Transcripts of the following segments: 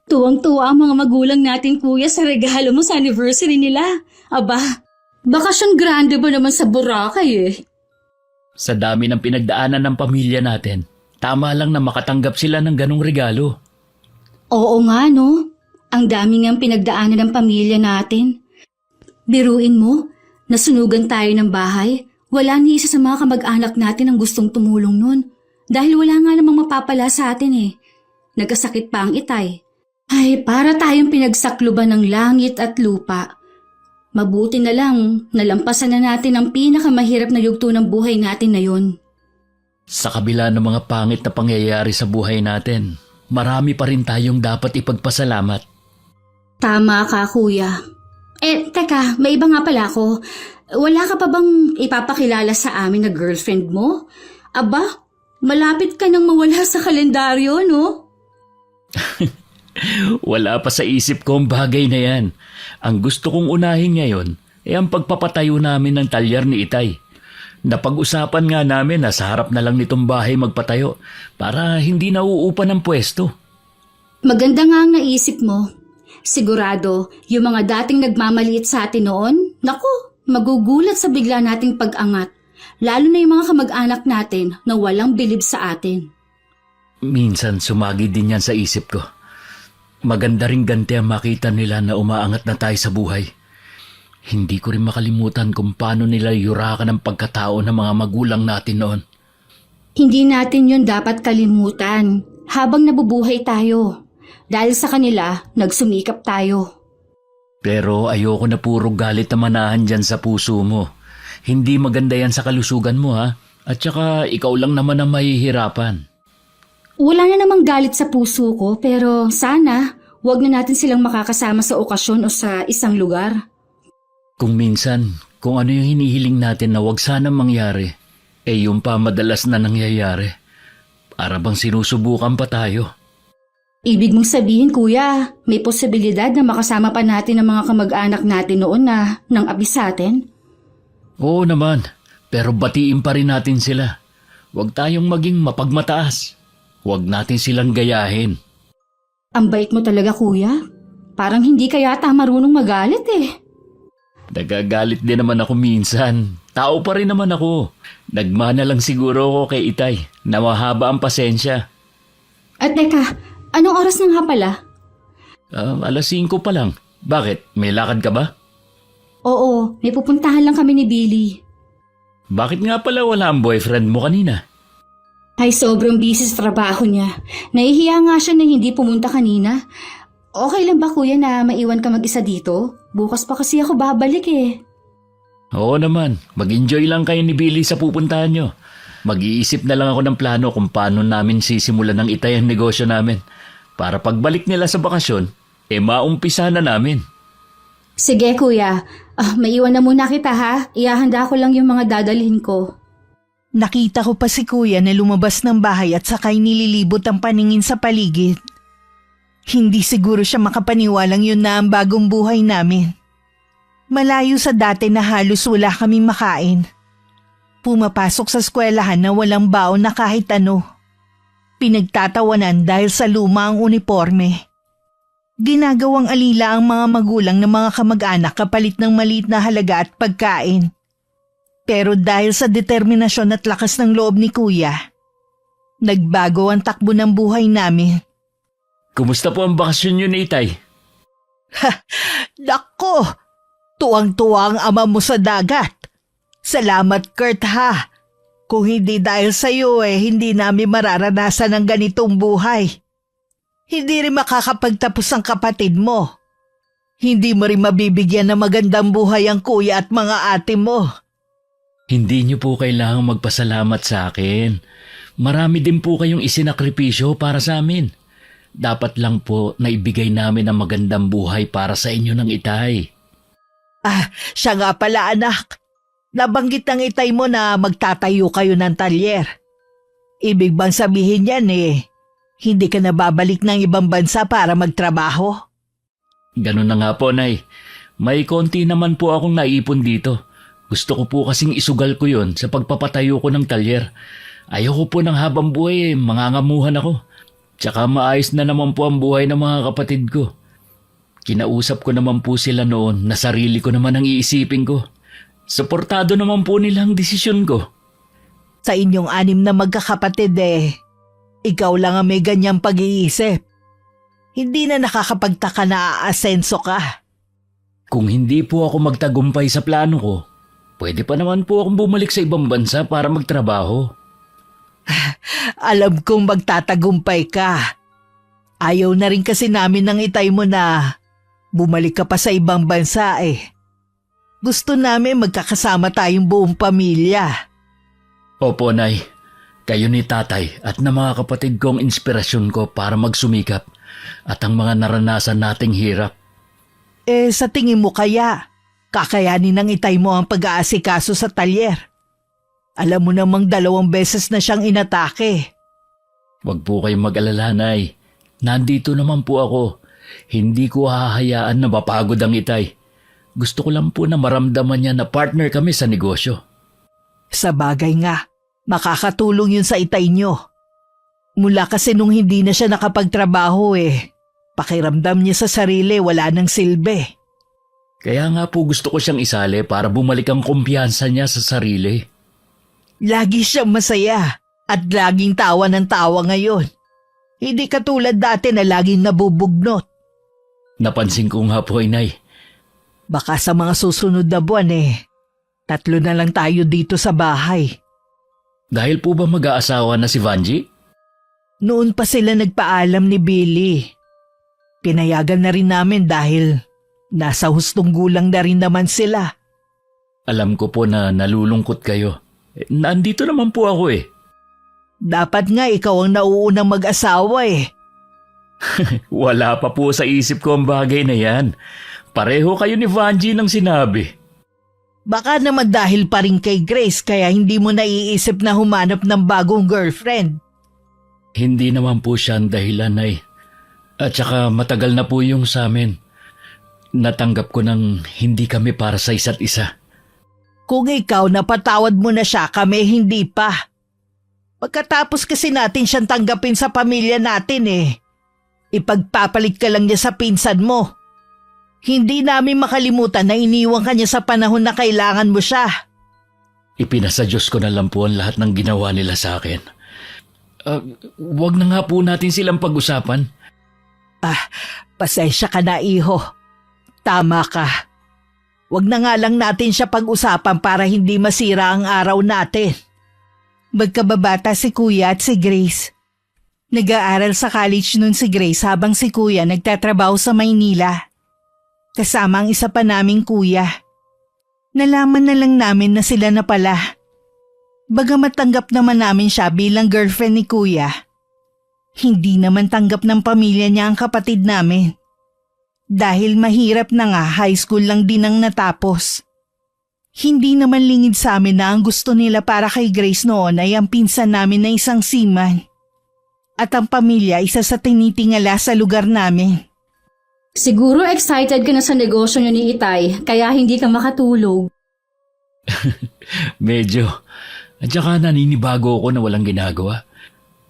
Tuwang-tuwa ang mga magulang natin, kuya, sa regalo mo sa anniversary nila. Aba, bakasyon grande ba naman sa Boracay eh. Sa dami ng pinagdaanan ng pamilya natin, tama lang na makatanggap sila ng ganong regalo. Oo nga, no? Ang dami ngang pinagdaanan ng pamilya natin. Biruin mo, nasunugan tayo ng bahay. Wala ni isa sa mga kamag-anak natin ang gustong tumulong nun. Dahil wala nga namang mapapala sa atin eh. Nagkasakit pa ang itay. Ay, para tayong pinagsakluban ng langit at lupa. Mabuti na lang, nalampasan na natin ang pinakamahirap na yugto ng buhay natin na yun. Sa kabila ng mga pangit na pangyayari sa buhay natin, marami pa rin tayong dapat ipagpasalamat. Tama ka, kuya. Teka, may iba nga pala ako. Wala ka pa bang ipapakilala sa amin na girlfriend mo? Aba, malapit ka nang mawala sa kalendaryo, no? Wala pa sa isip ko ang bagay na yan. Ang gusto kong unahin ngayon ay ang pagpapatayo namin ng talyer ni Itay. Napag-usapan nga namin na sa harap na lang nitong bahay magpatayo para hindi nauupan ng pwesto. Maganda nga ang naisip mo. Sigurado, yung mga dating nagmamaliit sa atin noon, naku, magugulat sa bigla nating pag-angat. Lalo na yung mga kamag-anak natin na walang bilib sa atin. Minsan sumagi din yan sa isip ko. Maganda ring ganti ang makita nila na umaangat na tayo sa buhay. Hindi ko rin makalimutan kung paano nila yurakan ang pagkatao ng mga magulang natin noon. Hindi natin yun dapat kalimutan habang nabubuhay tayo. Dahil sa kanila, nagsumikap tayo. Pero ayoko na puro galit na manahan dyan sa puso mo. Hindi maganda yan sa kalusugan mo ha. At saka ikaw lang naman ang mahihirapan. Wala na namang galit sa puso ko pero sana wag na natin silang makakasama sa okasyon o sa isang lugar. Kung minsan, kung ano yung hinihiling natin na wag sanang mangyari, yung pa madalas na nangyayari. Para bang sinusubukan pa tayo. Ibig mong sabihin, kuya, may posibilidad na makasama pa natin ang mga kamag-anak natin noon na nang abis sa atin? Oo naman, pero batiin pa rin natin sila. Huwag tayong maging mapagmataas. Huwag natin silang gayahin. Ang bait mo talaga, kuya. Parang hindi ka yata marunong magalit eh. Nagagalit din naman ako minsan. Tao pa rin naman ako. Nagmana lang siguro ako kay Itay na mahaba ang pasensya. At teka, anong oras ng hapala? 5:00 pa lang. Bakit? May lakad ka ba? Oo, may pupuntahan lang kami ni Billy. Bakit nga pala wala ang boyfriend mo kanina? Ay, sobrang busy sa trabaho niya. Nahihiya nga siya na hindi pumunta kanina. Okay lang ba, kuya, na maiwan ka mag-isa dito? Bukas pa kasi ako babalik eh. Oo naman. Mag-enjoy lang kayo ni Billy sa pupuntahan nyo. Mag-iisip na lang ako ng plano kung paano namin sisimulan ng Itay ang negosyo namin. Para pagbalik nila sa bakasyon, maumpisa na namin. Sige, kuya. Maiwan na muna kita ha. Ihahanda ko lang yung mga dadalhin ko. Nakita ko pa si kuya na lumabas ng bahay at sakay nililibot ang paningin sa paligid. Hindi siguro siya makapaniwalang yun na ang bagong buhay namin. Malayo sa dati na halos wala kaming makain. Pumapasok sa eskwelahan na walang baon na kahit ano. Pinagtatawanan dahil sa luma ang uniforme. Ginagawang alila ang mga magulang ng mga kamag-anak kapalit ng maliit na halaga at pagkain. Pero dahil sa determinasyon at lakas ng loob ni kuya, nagbago ang takbo ng buhay namin. Kumusta po ang bakasyon nyo ni Itay? Nako! Tuwang-tuwa ang ama mo sa dagat. Salamat, Kurt ha. Kung hindi dahil sa iyo hindi namin mararanasan ang ganitong buhay. Hindi rin makakapagtapos ang kapatid mo. Hindi mo rin mabibigyan ng magandang buhay ang kuya at mga ate mo. Hindi niyo po kailangang magpasalamat sa akin. Marami din po kayong isinakripisyo para sa amin. Dapat lang po na ibigay namin ang magandang buhay para sa inyo ng Itay. Siya nga pala anak. Nabanggit ng Itay mo na magtatayo kayo ng talyer. Ibig bang sabihin yan hindi ka na babalik ng ibang bansa para magtrabaho? Ganun na nga po, Nay. May konti naman po akong naipon dito. Gusto ko po kasing isugal ko yon sa pagpapatayo ko ng talyer. Ayoko po ng habang buhay, mangangamuhan ako. Tsaka maayos na naman po ang buhay ng mga kapatid ko. Kinausap ko naman po sila noon na sarili ko naman ang iisipin ko. Suportado naman po nila ang desisyon ko. Sa inyong 6 na magkakapatid ikaw lang ang may ganyang pag-iisip. Hindi na nakakapagtaka na aasenso ka. Kung hindi po ako magtagumpay sa plano ko, pwede pa naman po akong bumalik sa ibang bansa para magtrabaho. Alam kong magtatagumpay ka. Ayaw na rin kasi namin ng itay mo na bumalik ka pa sa ibang bansa Gusto namin magkakasama tayong buong pamilya. Opo, Nay. Kayo ni Tatay at na mga kapatid ko ang inspirasyon ko para magsumikap at ang mga naranasan nating hirap. Sa tingin mo kaya, kakayanin ng itay mo ang pag-aasikaso sa talyer? Alam mo namang 2 beses na siyang inatake. Huwag po kayong mag-alala, Nay. Nandito naman po ako. Hindi ko hahayaan na mapagod ang itay. Gusto ko lang po na maramdaman niya na partner kami sa negosyo. Sa bagay nga, makakatulong yun sa itay nyo. Mula kasi nung hindi na siya nakapagtrabaho pakiramdam niya sa sarili wala nang silbi. Kaya nga po gusto ko siyang isali para bumalik ang kumpiyansa niya sa sarili. Lagi siyang masaya at laging tawa ng tawa ngayon. Hindi katulad dati na laging nabubugnot. Napansin ko nga po, Inay. Baka sa mga susunod na buwan 3 na lang tayo dito sa bahay. Dahil po ba mag-aasawa na si Vanji? Noon pa sila nagpaalam ni Billy. Pinayagan na rin namin dahil nasa hustong gulang na rin naman sila. Alam ko po na nalulungkot kayo. Nandito naman po ako Dapat nga ikaw ang nauunang mag-asawa Wala pa po sa isip ko ang bagay na yan. Pareho kayo ni Vanji ng sinabi. Baka naman dahil pa rin kay Grace kaya hindi mo naiisip na humanap ng bagong girlfriend. Hindi naman po siya ang dahilan, Nay. At saka matagal na po yung sa amin. Natanggap ko nang hindi kami para sa isa't isa. Kung ikaw napatawad mo na siya, kami hindi pa. Pagkatapos kasi natin siyang tanggapin sa pamilya natin ipagpapalit ka lang niya sa pinsan mo. Hindi namin makalimutan na iniwan ka niya sa panahon na kailangan mo siya. Ipinasa Diyos ko na lang po ang lahat ng ginawa nila sa akin. Wag na nga po natin silang pag-usapan. Pasensya ka na, iho. Tama ka. Wag na nga lang natin siya pag-usapan para hindi masira ang araw natin. Magkababata si Kuya at si Grace. Nag-aaral sa college nun si Grace habang si Kuya nagtatrabaho sa Maynila. Kasama ang isa pa naming kuya. Nalaman na lang namin na sila na pala. Bagamat tanggap naman namin siya bilang girlfriend ni Kuya, hindi naman tanggap ng pamilya niya ang kapatid namin. Dahil mahirap na nga, high school lang din ang natapos. Hindi naman lingid sa amin na ang gusto nila para kay Grace noon ay ang pinsan namin na isang seaman. At ang pamilya isa sa tinitingala sa lugar namin. Siguro excited ka na sa negosyo niyo ni Itay, kaya hindi ka makatulog. Medyo. At saka naninibago ako na walang ginagawa.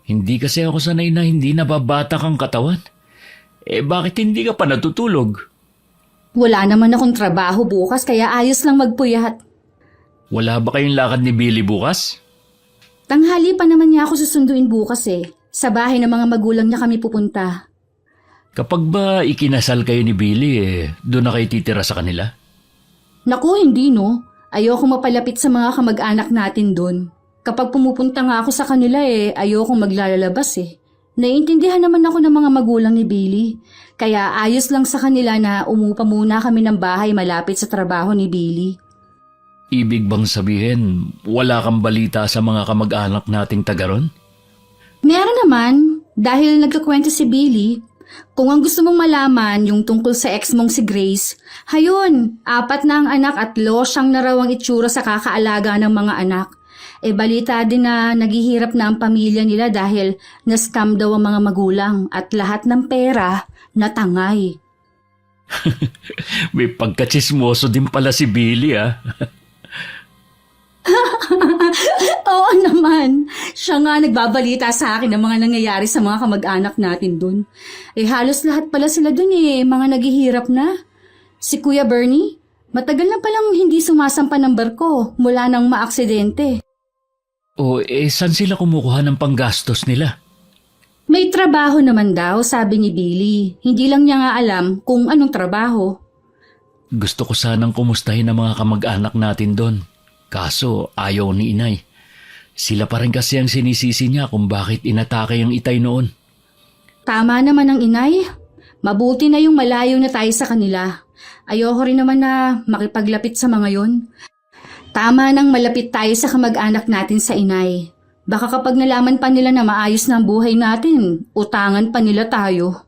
Hindi kasi ako sanay na hindi nababatak ang katawan. Bakit hindi ka pa natutulog? Wala naman akong trabaho bukas, kaya ayos lang magpuyat. Wala ba kayong lakad ni Billy bukas? Tanghali pa naman niya ako susunduin bukas Sa bahay ng mga magulang niya kami pupunta. Kapag ba ikinasal kayo ni Billy, doon na kayo titira sa kanila? Naku, hindi no. Ayoko mapalapit sa mga kamag-anak natin doon. Kapag pumupunta nga ako sa kanila ayoko maglalabas Naiintindihan naman ako ng mga magulang ni Billy. Kaya ayos lang sa kanila na umupa muna kami ng bahay malapit sa trabaho ni Billy. Ibig bang sabihin, wala kang balita sa mga kamag-anak nating taga ron? Meron naman, dahil nagkakwento si Billy. Kung ang gusto mong malaman yung tungkol sa ex mong si Grace, hayun, 4 na ang anak at losyang na raw ang itsura sa kakaalaga ng mga anak. Balita din na naghihirap na ang pamilya nila dahil na-scam daw ang mga magulang at lahat ng pera natangay. May pagkatsismoso din pala si Billy Oo naman. Siya nga nagbabalita sa akin ng mga nangyayari sa mga kamag-anak natin dun. Halos lahat pala sila dun mga naghihirap na. Si Kuya Bernie, matagal na palang hindi sumasampa ng barko mula nang maaksidente. O saan sila kumukuha ng panggastos nila? May trabaho naman daw, sabi ni Billy. Hindi lang niya nga alam kung anong trabaho. Gusto ko sanang kumustahin ang mga kamag-anak natin doon. Kaso ayaw ni inay. Sila pa rin kasi ang sinisisi niya kung bakit inatake ang Itay noon. Tama naman ang inay. Mabuti na yung malayo na tayo sa kanila. Ayoko rin naman na makipaglapit sa mga yon. Tama nang malapit tayo sa kamag-anak natin sa inay. Baka kapag nalaman pa nila na maayos na ang buhay natin, utangan pa nila tayo.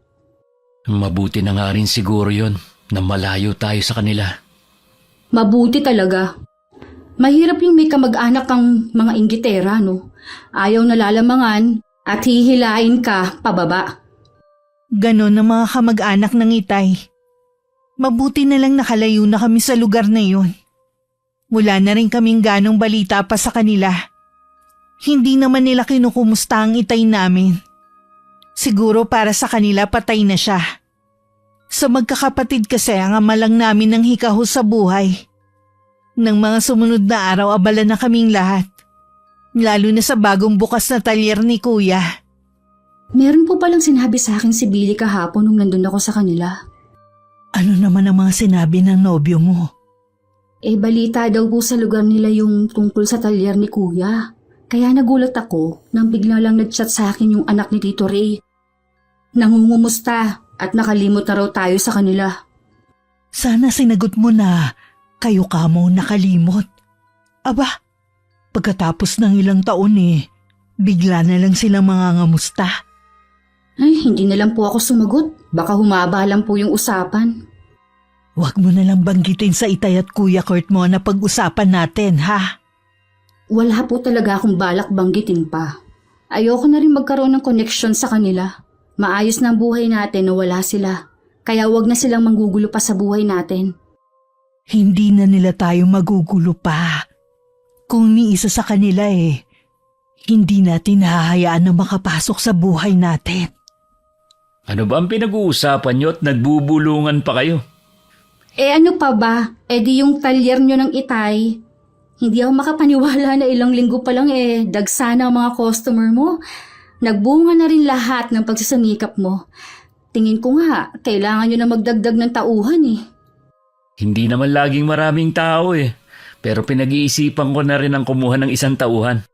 Mabuti na nga rin siguro yon na malayo tayo sa kanila. Mabuti talaga. Mahirap yung may kamag-anak kang mga inggitera, no? Ayaw nalalamangan at hihilain ka pababa. Ganon ang mga kamag-anak ng Itay. Mabuti na lang nakalayo na kami sa lugar na yun. Wala na rin kaming ganong balita pa sa kanila. Hindi naman nila kinukumusta ang Itay namin. Siguro para sa kanila patay na siya. Sa magkakapatid kasi ang ama lang namin ng hikaho sa buhay. Nang mga sumunod na araw abala na kaming lahat. Lalo na sa bagong bukas na talyer ni Kuya. Meron po palang sinabi sa akin si Billy kahapon nung nandun ako sa kanila. Ano naman ang mga sinabi ng nobyo mo? Balita daw po sa lugar nila yung tungkol sa talyer ni Kuya. Kaya nagulat ako nang bigla lang nag-chat sa akin yung anak ni Tito Ray. Nangungumusta at nakalimot na raw tayo sa kanila. Sana sinagot mo na kayo kamo nakalimot. Aba, pagkatapos ng ilang taon bigla na lang silang mangangamusta. Ay, hindi na lang po ako sumagot. Baka humaba lang po yung usapan. Huwag mo na lang banggitin sa Itay at Kuya Kurt mo na pag-usapan natin, ha? Wala po talaga akong balak banggitin pa. Ayoko na rin magkaroon ng connection sa kanila. Maayos na ang buhay natin na wala sila. Kaya wag na silang manggugulo pa sa buhay natin. Hindi na nila tayo magugulo pa. Kung ni isa sa kanila hindi natin hahayaan na makapasok sa buhay natin. Ano ba ang pinag-uusapan niyo at nagbubulungan pa kayo? Ano pa ba? Di yung talyer nyo ng Itay. Hindi ako makapaniwala na ilang linggo pa lang dagsa na ang mga customer mo. Nagbunga na rin lahat ng pagsasamikap mo. Tingin ko nga, kailangan nyo na magdagdag ng tauhan Hindi naman laging maraming tao Pero pinag-iisipan ko na rin ang kumuha ng isang tauhan.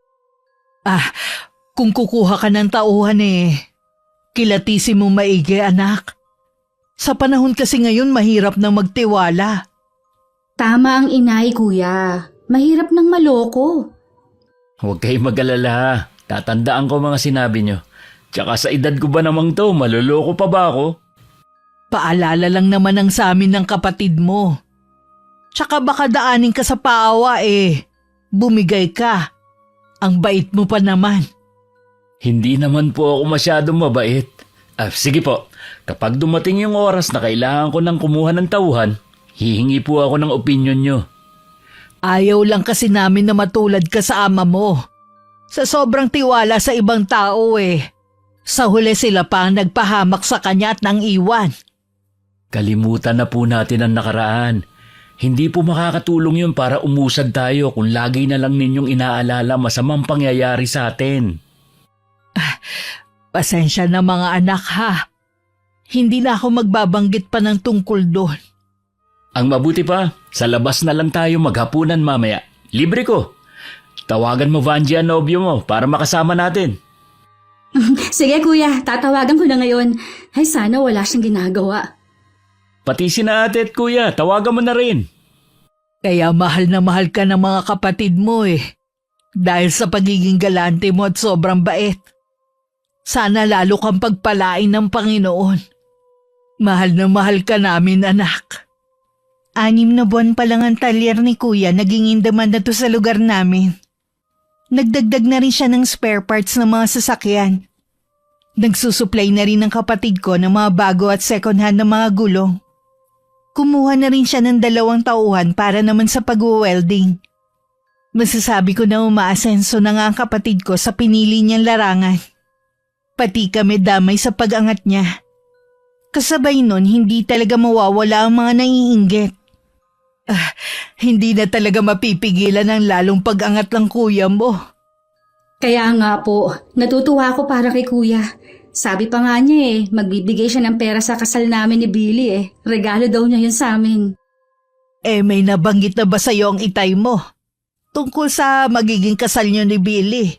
Kung kukuha ka ng tauhan kilatisin mo maigi anak. Sa panahon kasi ngayon mahirap nang magtiwala. Tama ang inay, kuya. Mahirap nang maloko. Huwag kayong mag-alala. Tatandaan ko mga sinabi nyo. Tsaka sa edad ko ba namang to, maluloko pa ba ako? Paalala lang naman ang sa amin ng kapatid mo. Tsaka baka daanin ka sa paawa bumigay ka. Ang bait mo pa naman. Hindi naman po ako masyadong mabait. Sige po, kapag dumating yung oras na kailangan ko ng kumuha ng tauhan, hihingi po ako ng opinyon nyo. Ayaw lang kasi namin na matulad ka sa ama mo. Sa sobrang tiwala sa ibang tao Sa huli sila pa ang nagpahamak sa kanya at nang iwan. Kalimutan na po natin ang nakaraan. Hindi po makakatulong yun para umusad tayo kung lagi na lang ninyong inaalala masamang pangyayari sa atin. Pasensya na mga anak ha. Hindi na ako magbabanggit pa ng tungkol doon. Ang mabuti pa, sa labas na lang tayo maghapunan mamaya. Libre ko. Tawagan mo Vanji ang nobyo mo para makasama natin. Sige kuya, tatawagan ko na ngayon. Ay sana wala siyang ginagawa. Pati sina ate at kuya, tawagan mo na rin. Kaya mahal na mahal ka ng mga kapatid mo Dahil sa pagiging galante mo at sobrang bait. Sana lalo kang pagpalain ng Panginoon. Mahal na mahal ka namin anak. 6 na buwan pa lang ang talyer ni Kuya naging in demand na to sa lugar namin. Nagdagdag na rin siya ng spare parts ng mga sasakyan. Nagsusupply na rin ng kapatid ko ng mga bago at second hand na mga gulong. Kumuha na rin siya ng 2 tauhan para naman sa pag-welding. Masasabi ko na umaasenso na nga ang kapatid ko sa pinili niyang larangan. Pati kami damay sa pag-angat niya. Kasabay nun, hindi talaga mawawala ang mga naiinggit. Hindi na talaga mapipigilan ang lalong pag-angat ng kuya mo. Kaya nga po, natutuwa ako para kay kuya. Sabi pa nga niya magbibigay siya ng pera sa kasal namin ni Billy Regalo daw niya yun sa amin. May nabanggit na ba sa'yo ang itay mo? Tungkol sa magiging kasal niyo ni Billy.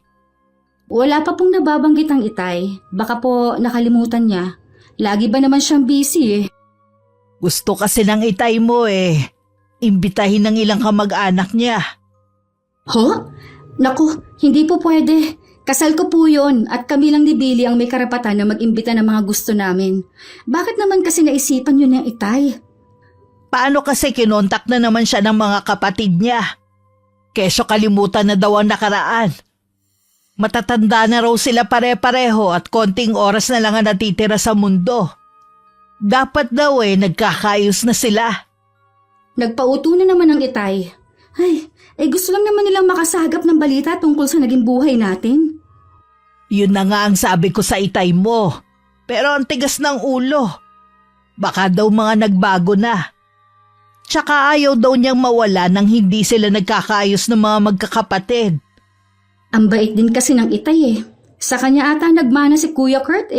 Wala pa pong nababanggit ang itay. Baka po nakalimutan niya. Lagi ba naman siyang busy Gusto kasi ng itay mo imbitahin ng ilang kamag-anak niya. Ho? Naku, hindi po pwede. Kasal ko po yun at kami lang ni Billy ang may karapatan na mag-imbita ng mga gusto namin. Bakit naman kasi naisipan yun ng itay? Paano kasi kinontak na naman siya ng mga kapatid niya? Keso kalimutan na daw ang nakaraan. Matatanda na raw sila pare-pareho at konting oras na lang ang natitira sa mundo. Dapat daw nagkakaayos na sila. Nagpauto na naman ang itay. Ay, gusto lang naman nilang makasagap ng balita tungkol sa naging buhay natin. Yun na nga ang sabi ko sa itay mo. Pero ang tigas ng ulo. Baka daw mga nagbago na. Tsaka ayaw daw niyang mawala nang hindi sila nagkakaayos ng mga magkakapatid. Ang bait din kasi ng itay Sa kanya ata nagmana si Kuya Kurt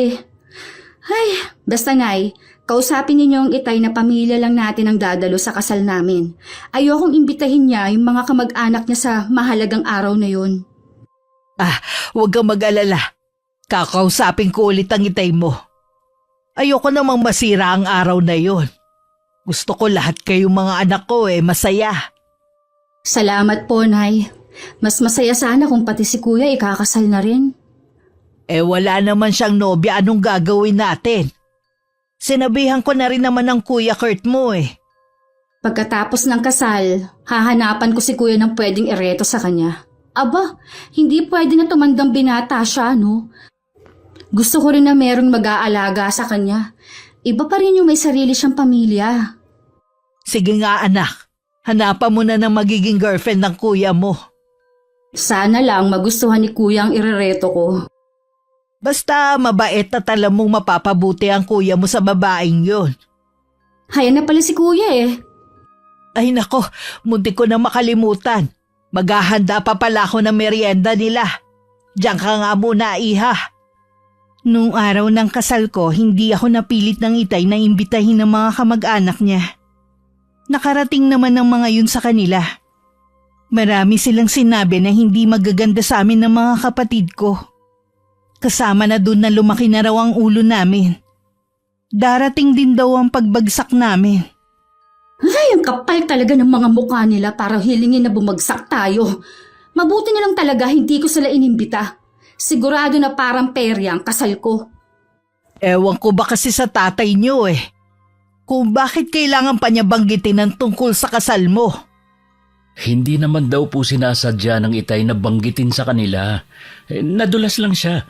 basta Nay, kausapin ninyo ang itay na pamilya lang natin ang dadalo sa kasal namin. Ayokong imbitahin niya yung mga kamag-anak niya sa mahalagang araw na yun. Huwag kang mag-alala. Kakausapin ko ulit ang itay mo. Ayoko namang masira ang araw na yon. Gusto ko lahat kayong mga anak ko masaya. Salamat po, Nay. Mas masaya sana kung pati si Kuya ikakasal na rin. Wala naman siyang nobya, anong gagawin natin? Sinabihan ko na rin naman ng Kuya Kurt mo Pagkatapos ng kasal, hahanapan ko si Kuya ng pwedeng ireto sa kanya. Aba, hindi pwede na tumandang binata siya, no? Gusto ko rin na merong mag-aalaga sa kanya. Iba pa rin yung may sarili siyang pamilya. Sige nga anak, hanapan mo na ng magiging girlfriend ng kuya mo. Sana lang magustuhan ni Kuya ang irereto ko. Basta mabait at alam mong mapapabuti ang kuya mo sa babaeng yun. Hayan na pala si Kuya Ay nako, munti ko na makalimutan. Maghahanda pa pala ako ng merienda nila. Diyan ka nga muna, iha. Nung araw ng kasal ko, hindi ako napilit ng itay na imbitahin ng mga kamag-anak niya. Nakarating naman ng mga yun sa kanila. Marami silang sinabi na hindi magaganda sa amin ng mga kapatid ko. Kasama na dun na lumaki na raw ang ulo namin. Darating din daw ang pagbagsak namin. Ay, ang kapal talaga ng mga mukha nila para hilingin na bumagsak tayo. Mabuti na lang talaga hindi ko sila inimbita. Sigurado na parang perya ang kasal ko. Ewan ko ba kasi sa tatay niyo kung bakit kailangan pa niya banggitin ang tungkol sa kasal mo. Hindi naman daw po sinasadya ng itay na banggitin sa kanila. Nadulas lang siya.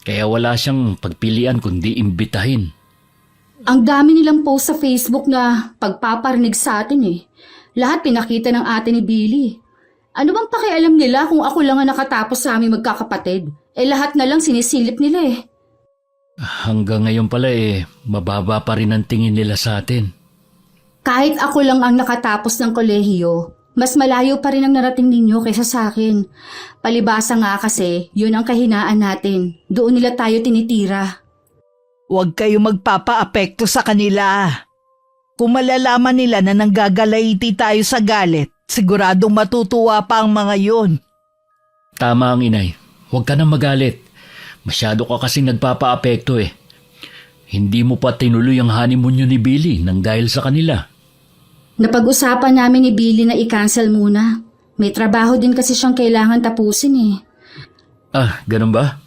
Kaya wala siyang pagpilian kundi imbitahin. Ang dami nilang post sa Facebook na pagpaparinig sa atin Lahat pinakita ng ate ni Billy. Ano bang pakialam nila kung ako lang ang nakatapos sa aming magkakapatid? Lahat na lang sinisilip nila Hanggang ngayon pala mababa pa rin ang tingin nila sa atin. Kahit ako lang ang nakatapos ng kolehiyo, mas malayo pa rin ang narating ninyo kaysa sa akin. Palibasa nga kasi, yun ang kahinaan natin. Doon nila tayo tinitira. Huwag kayo magpapa-apekto sa kanila. Kung malalaman nila na nanggagalaiti tayo sa galit, siguradong matutuwa pa ang mga yun. Tama ang inay. Huwag ka nang magalit. Masyado ka kasing nagpapa-apekto Hindi mo pa tinuloy ang honeymoon nyo ni Billy nang dahil sa kanila. Napag-usapan namin ni Billy na i-cancel muna. May trabaho din kasi siyang kailangan tapusin Ganun ba?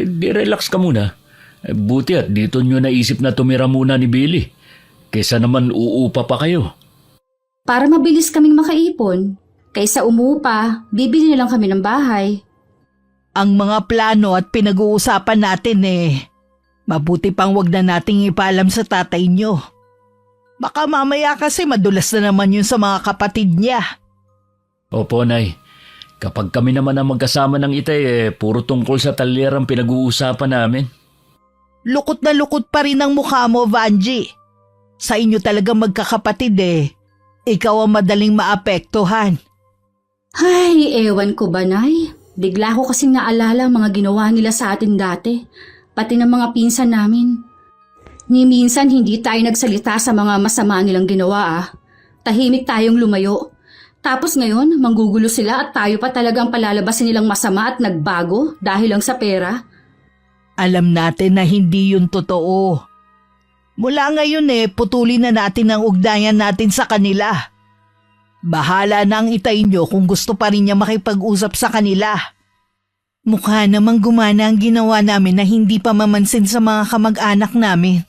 Di relax ka muna. Buti at dito nyo naisip na tumira muna ni Billy. Kesa naman uupa pa kayo. Para mabilis kaming makaipon. Kaysa umupa, bibili na lang kami ng bahay. Ang mga plano at pinag-uusapan natin mabuti pang wag na nating ipaalam sa tatay nyo. Baka mamaya kasi madulas na naman yun sa mga kapatid niya. Opo, Nay. Kapag kami naman ang magkasama ng Itay, puro tungkol sa talyer ang pinag-uusapan namin. Lukot na lukot pa rin ang mukha mo, Vanji. Sa inyo talaga magkakapatid eh. Ikaw ang madaling maapektuhan. Ay, ewan ko ba, Nay? Bigla ko kasing naalala ang mga ginawa nila sa atin dati, pati ng mga pinsan namin. Ni minsan hindi tayo nagsalita sa mga masama nilang ginawa Tahimik tayong lumayo. Tapos ngayon, manggugulo sila at tayo pa talagang palalabasin nilang masama at nagbago dahil lang sa pera. Alam natin na hindi yun totoo. Mula ngayon putulin na natin ang ugnayan natin sa kanila. Bahala na ang Itay nyo kung gusto pa rin niya makipag-usap sa kanila. Mukha namang gumana ang ginawa namin na hindi pa mamansin sa mga kamag-anak namin.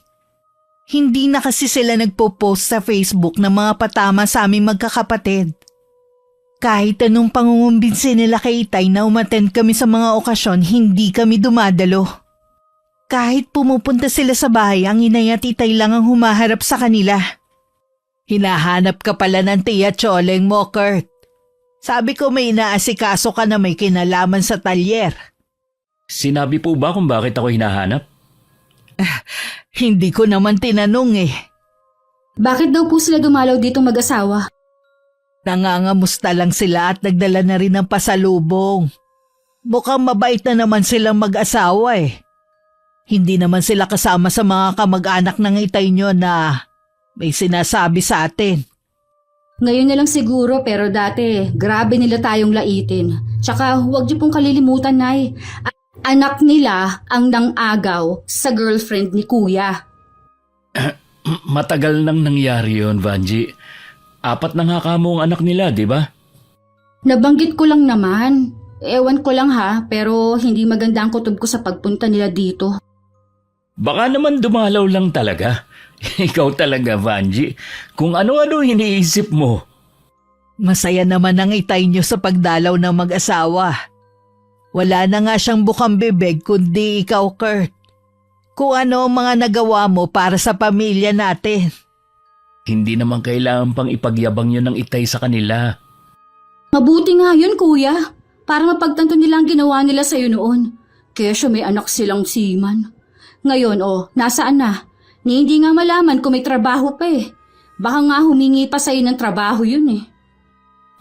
Hindi na kasi sila nagpo-post sa Facebook ng mga patama sa aming magkakapatid. Kahit anong pangungumbinsin nila kay Itay na umattend kami sa mga okasyon, hindi kami dumadalo. Kahit pumupunta sila sa bahay, ang inay at Itay lang ang humaharap sa kanila. Hinahanap ka pala ng tiya Choleng mo, Kurt. Sabi ko may inaasikaso ka na may kinalaman sa talyer. Sinabi po ba kung bakit ako hinahanap? Hindi ko naman tinanong Bakit daw po sila dumalaw dito mag-asawa? Nangangamusta lang sila at nagdala na rin ng pasalubong. Mukhang mabait na naman silang mag-asawa Hindi naman sila kasama sa mga kamag-anak ng Itay nyo na may sinasabi sa atin. Ngayon na lang siguro pero dati, grabe nila tayong laitin. Tsaka huwag niyo pong kalilimutan, Nay. Anak nila ang nang-agaw sa girlfriend ni Kuya. Matagal nang nangyari yon, Vanji. 4 na nga kamo ang anak nila, di ba? Nabanggit ko lang naman. Ewan ko lang pero hindi maganda ang kutob ko sa pagpunta nila dito. Baka naman dumalaw lang talaga. Ikaw talaga, Vanji. Kung ano-ano iniisip mo. Masaya naman ang Itay nyo sa pagdalaw ng mag-asawa. Wala na nga siyang bukang bibig kundi ikaw, Kurt. Kung ano ang mga nagawa mo para sa pamilya natin. Hindi naman kailangan pang ipagyabang yun ng Itay sa kanila. Mabuti nga yun, Kuya. Para mapagtanto nila ang ginawa nila sa'yo noon. Kesyo may anak silang seaman. Ngayon, nasaan na? Ni hindi nga malaman kung may trabaho pa Baka nga humingi pa sa'yo ng trabaho yun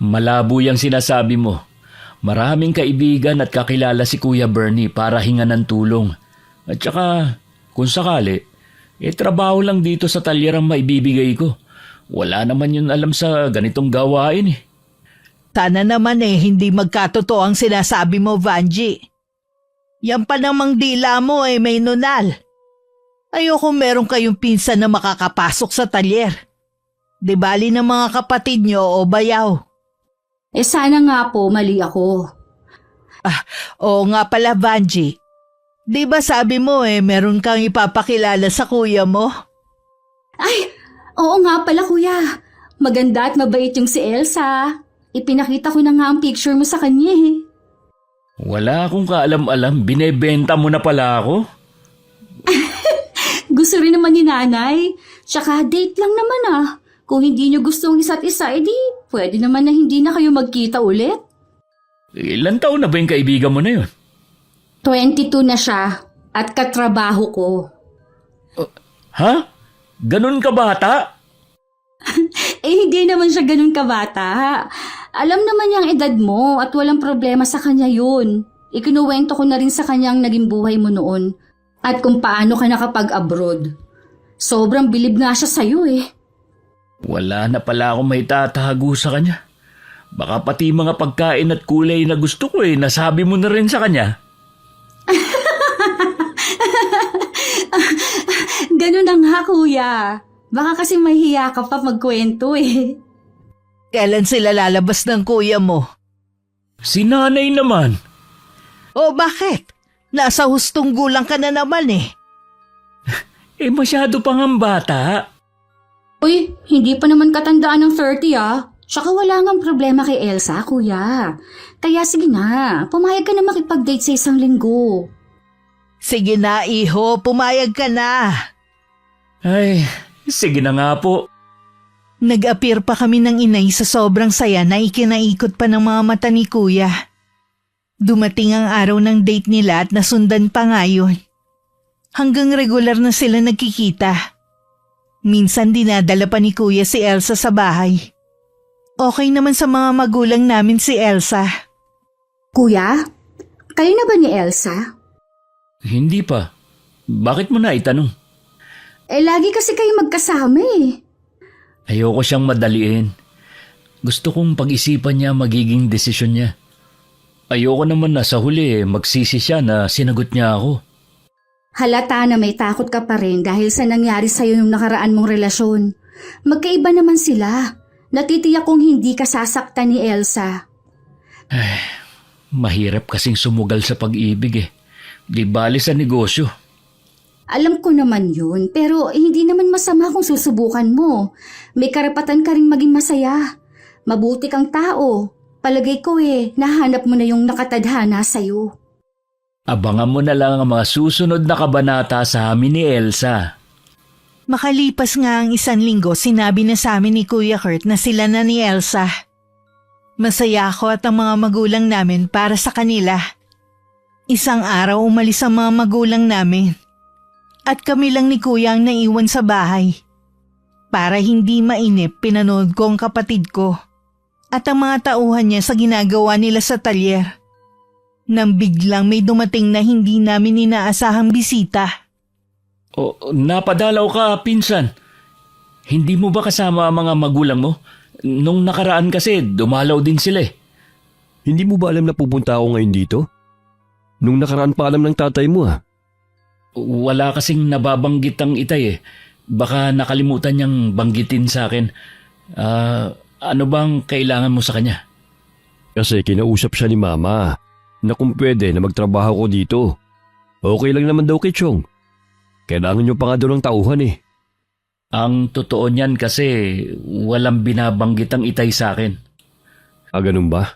Malabo yung sinasabi mo. Maraming kaibigan at kakilala si Kuya Bernie para hingan ng tulong. At saka, kung sakali, trabaho lang dito sa talyer ang maibibigay ko. Wala naman yun alam sa ganitong gawain Sana naman hindi magkatotoo ang sinasabi mo, Vanji. Yan pa namang dila mo may nunal. Ayoko meron kayong pinsan na makakapasok sa talyer. Di bali ng mga kapatid nyo o bayaw. Sana nga po mali ako. Oo nga pala, Vanji. Di ba sabi mo meron kang ipapakilala sa kuya mo? Ay, oo nga pala, Kuya. Maganda at mabait yung si Elsa. Ipinakita ko na nga ang picture mo sa kanya Wala akong kaalam-alam. Binebenta mo na pala ako. Gusto rin naman ni Nanay. Tsaka date lang naman Kung hindi nyo gustong isa't isa, edi pwede naman na hindi na kayo magkita ulit. Ilan taon na ba yung kaibigan mo na yun? 22 na siya at katrabaho ko. Ha? Ganun ka bata? Hindi naman siya ganun kabata. Alam naman niya ang edad mo at walang problema sa kanya yun. Ikinuwento ko na rin sa kanya ang naging buhay mo noon at kung paano ka nakapag-abroad. Sobrang bilib nga siya sa'yo Wala na pala akong may tatago sa kanya. Baka pati mga pagkain at kulay na gusto ko nasabi mo na rin sa kanya. Ganun na nga, Kuya. Baka kasi mahiya ka pa magkwento Kailan sila lalabas ng kuya mo? Si nanay naman. O bakit? Nasa hustong gulang ka na naman Masyado pang ang bata. Uy, hindi pa naman katandaan ng 30 Tsaka wala ngang problema kay Elsa, Kuya. Kaya sige na, pumayag ka na makipag-date sa 1 linggo. Sige na, iho, pumayag ka na. Ay, sige na nga po. Nag-appear pa kami ng inay sa sobrang saya na ikinaikot pa ng mga mata ni Kuya. Dumating ang araw ng date nila at nasundan pa nga yun. Hanggang regular na sila nagkikita. Minsan dinadala pa ni Kuya si Elsa sa bahay. Okay naman sa mga magulang namin si Elsa. Kuya, kayo na ba ni Elsa? Hindi pa. Bakit mo na itanong? Lagi kasi kayo magkasama eh. Ayoko siyang madaliin. Gusto kong pag-isipan niya magiging desisyon niya. Ayoko naman na sa huli magsisi siya na sinagot niya ako. Halata na may takot ka pa rin dahil sa nangyari sa'yo nung nakaraan mong relasyon. Magkaiba naman sila. Natitiyak kong hindi ka sasaktan ni Elsa. Mahirap kasing sumugal sa pag-ibig eh. Di bali sa negosyo. Alam ko naman yun, pero hindi naman masama kung susubukan mo. May karapatan ka rin maging masaya. Mabuti kang tao. Palagay ko nahanap mo na yung nakatadhana sa'yo. Abangan mo na lang ang mga susunod na kabanata sa amin ni Elsa. Makalipas nga ang 1 linggo, sinabi na sa amin ni Kuya Kurt na sila na ni Elsa. Masaya ako at ang mga magulang namin para sa kanila. Isang araw umalis ang mga magulang namin. At kami lang ni Kuya ang naiwan sa bahay. Para hindi mainip, pinanood ko ang kapatid ko. At ang mga tauhan niya sa ginagawa nila sa talyer. Nang biglang may dumating na hindi namin inaasahang bisita. O, napadalaw ka, pinsan. Hindi mo ba kasama ang mga magulang mo? Nung nakaraan kasi, dumalaw din sila eh. Hindi mo ba alam na pupunta ako ngayon dito? Nung nakaraan pa alam ng tatay mo Wala kasing nababanggit ang Itay eh. Baka nakalimutan niyang banggitin sa akin. Ano bang kailangan mo sa kanya? Kasi kinausap siya ni Mama na kung pwede na magtrabaho ko dito. Okay lang naman daw kay Chong. Kailangan niyo pa nga daw ng tauhan eh. Ang totoo niyan kasi walang binabanggit ang Itay sa akin. Ganun ba?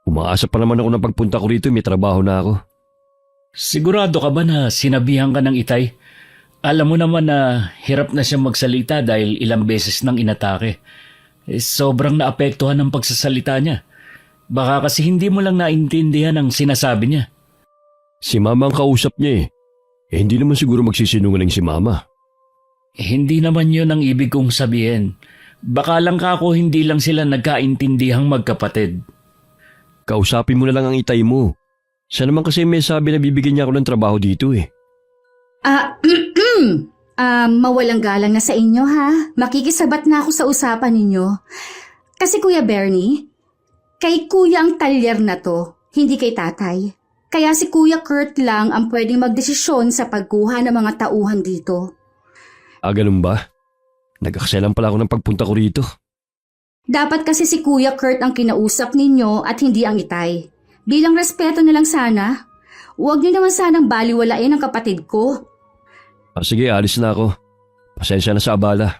Umaasa pa naman ako na pagpunta ko rito may trabaho na ako. Sigurado ka ba na sinabihan ka ng Itay? Alam mo naman na hirap na siya magsalita dahil ilang beses nang inatake. Sobrang naapektuhan ng pagsasalita niya. Baka kasi hindi mo lang naintindihan ang sinasabi niya. Si Mama ang kausap niya eh. Hindi naman siguro magsisinungaling si Mama. Hindi naman yun ang ibig kong sabihin. Baka lang kako hindi lang sila nagkaintindihang magkapatid. Kausapin mo na lang ang Itay mo. Siya naman kasi may sabi na bibigyan niya ako ng trabaho dito eh. Mawalang galang na sa inyo ha. Makikisabat na ako sa usapan ninyo. Kasi Kuya Bernie, kay Kuya ang talyer na to, hindi kay tatay. Kaya si Kuya Kurt lang ang pwedeng magdesisyon sa pagkuha ng mga tauhan dito. Ganun ba? Nag-akselan pala ako ng pagpunta ko rito. Dapat kasi si Kuya Kurt ang kinausap ninyo at hindi ang Itay. Bilang respeto na lang sana. Huwag niyo naman sanang baliwalain ang kapatid ko. Sige, alis na ako. Pasensya na sa abala.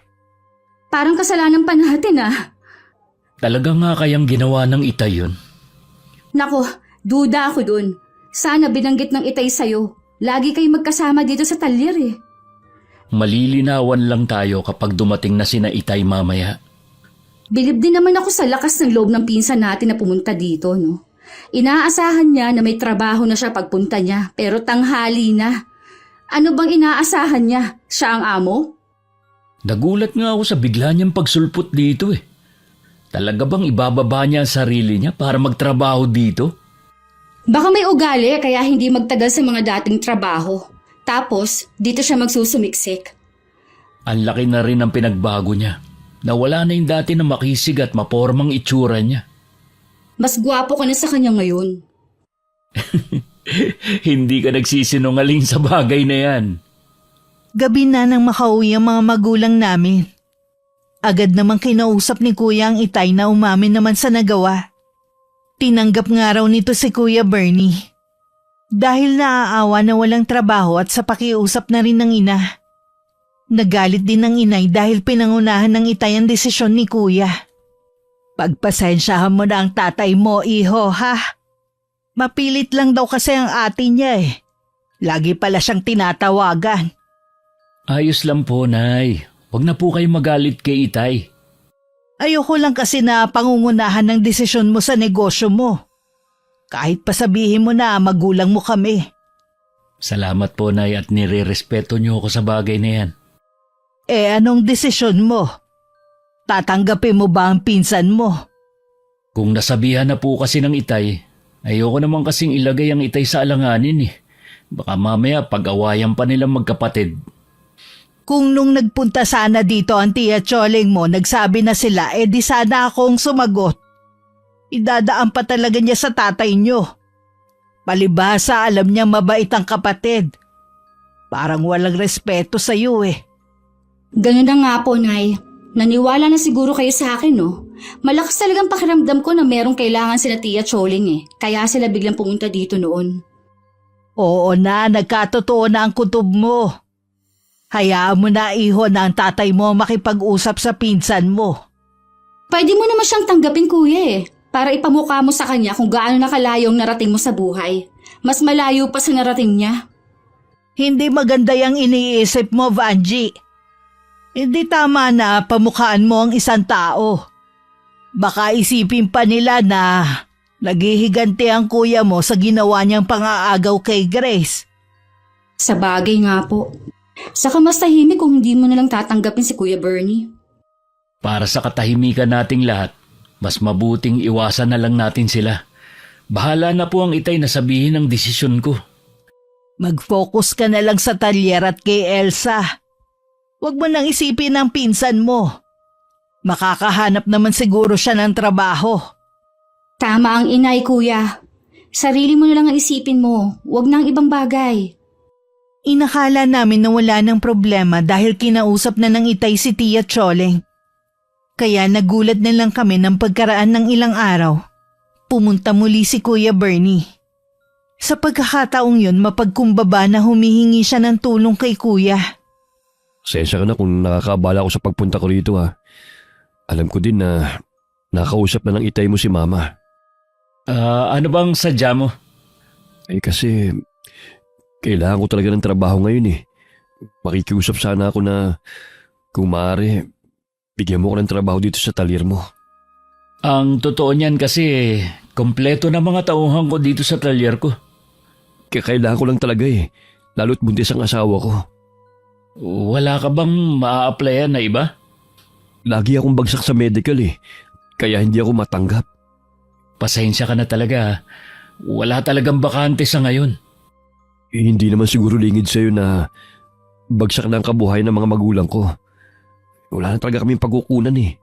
Parang kasalanan pa natin Talaga nga kayang ginawa ng Itay yun? Nako, duda ako dun. Sana binanggit ng Itay sa'yo. Lagi kayo magkasama dito sa talyer eh. Malilinawan lang tayo kapag dumating na sina Itay mamaya. Bilib din naman ako sa lakas ng loob ng pinsan natin na pumunta dito, no? Inaasahan niya na may trabaho na siya pagpunta niya, pero tanghali na. Ano bang inaasahan niya? Siya ang amo? Nagulat nga ako sa bigla niyang pagsulpot dito eh. Talaga bang ibababa niya ang sarili niya para magtrabaho dito? Baka may ugali kaya hindi magtagal sa mga dating trabaho. Tapos, dito siya magsusumiksik. Ang laki na rin ang pinagbago niya. Nawala na yung dati na makisig at mapormang itsura niya. Mas gwapo ka na sa kanya ngayon. Hindi ka nagsisinungaling sa bagay na yan. Gabi na nang makauwi ang mga magulang namin. Agad namang kinausap ni Kuya ang Itay na umamin naman sa nagawa. Tinanggap nga raw nito si Kuya Bernie. Dahil naaawa na walang trabaho at sa pakiusap na rin ng ina. Nagalit din ng inay dahil pinangunahan ng Itay ang desisyon ni Kuya. Pagpasensyahan mo na ang tatay mo, iho, ha? Mapilit lang daw kasi ang ate niya eh. Lagi pala siyang tinatawagan. Ayos lang po, Nay. Huwag na po kayo magalit kay Itay. Ayoko lang kasi na pangungunahan ng desisyon mo sa negosyo mo. Kahit pa sabihin mo na magulang mo kami. Salamat po, Nay, at nire-respeto niyo ako sa bagay na yan. Anong desisyon mo? Tatanggapin mo ba ang pinsan mo? Kung nasabihan na po kasi ng Itay, ayoko naman kasing ilagay ang Itay sa alanganin eh. Baka mamaya pag-awayan pa nilang magkapatid. Kung nung nagpunta sana dito ang tiya Choling mo, nagsabi na sila, di sana akong sumagot. Idadaan pa talaga niya sa tatay niyo. Palibhasa, alam niya mabait ang kapatid. Parang walang respeto sa iyo eh. Ganun na nga po, Nay. Naniwala na siguro kayo sa akin, no? Malakas talagang pakiramdam ko na merong kailangan sila Tia Choling eh. Kaya sila biglang pumunta dito noon. Oo na, nagkatotoo na ang kutob mo. Hayaan mo na iho na ang tatay mo makipag-usap sa pinsan mo. Pwede mo naman siyang tanggapin, kuya eh. Para ipamukha mo sa kanya kung gaano nakalayo ang narating mo sa buhay. Mas malayo pa sa narating niya. Hindi maganda yung iniisip mo, Vanji. Hindi tama na pamukhaan mo ang isang tao. Baka isipin pa nila na naghihiganti ang kuya mo sa ginawa niyang pang-aagaw kay Grace. Sa bagay nga po. Saka mas tahimik kung hindi mo nalang tatanggapin si Kuya Bernie. Para sa katahimikan nating lahat, mas mabuting iwasan na lang natin sila. Bahala na po ang Itay na sabihin ang desisyon ko. Mag-focus ka na lang sa talyer at kay Elsa. Huwag mo nang isipin ang pinsan mo. Makakahanap naman siguro siya ng trabaho. Tama ang inay, kuya. Sarili mo na lang ang isipin mo. Huwag nang ibang bagay. Inakala namin na wala ng problema dahil kinausap na ng Itay si Tia Choling. Kaya nagulat na lang kami ng pagkaraan ng ilang araw. Pumunta muli si Kuya Bernie. Sa pagkakataong yun, mapagkumbaba na humihingi siya ng tulong kay Kuya. Sensya ka na kung nakakabala ako sa pagpunta ko rito ha. Alam ko din na nakausap na ng Itay mo si Mama. Ano bang sadya mo? Kasi kailangan ko talaga ng trabaho ngayon eh. Makikiusap sana ako na kung maaari, bigyan mo ko ng trabaho dito sa talyer mo. Ang totoo niyan kasi, kompleto na mga tauhan ko dito sa talyer ko. Kailangan ko lang talaga eh, lalo't buntis ang asawa ko. Wala ka bang maa-applyan na iba? Lagi akong bagsak sa medical eh, kaya hindi ako matanggap. Pasensya ka na talaga. Wala talagang bakante sa ngayon. Hindi naman siguro lingid sa'yo na bagsak na ang kabuhayan ng mga magulang ko. Wala na talaga kaming pagkukunan eh.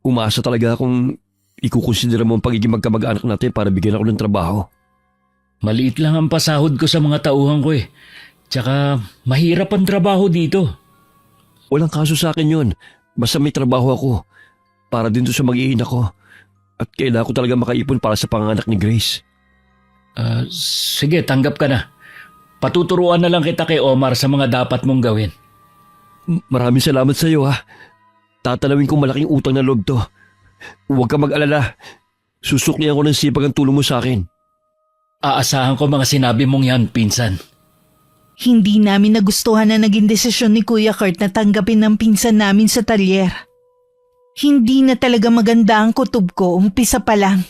Umasa talaga akong ikukonsidera mo ang pagiging magkamag-anak natin para bigyan ako ng trabaho. Maliit lang ang pasahod ko sa mga tauhan ko eh. Tsaka mahirap ang trabaho dito. Walang kaso sa akin yun. Basta may trabaho ako. Para din to sa mag-iina ko. At kailangan ko talaga makaipon para sa panganak ni Grace. Sige, tanggap ka na. Patuturuan na lang kita kay Omar sa mga dapat mong gawin. Maraming salamat sa iyo ha. Tatanawin kong malaking utang na loob to. Huwag ka mag-alala. Susuklihan ko ng sipag ang tulong mo sa akin. Aasahan ko mga sinabi mong yan, pinsan. Hindi namin nagustuhan na naging desisyon ni Kuya Kurt na tanggapin ng pinsan namin sa talyer. Hindi na talaga maganda ang kutob ko, umpisa pa lang.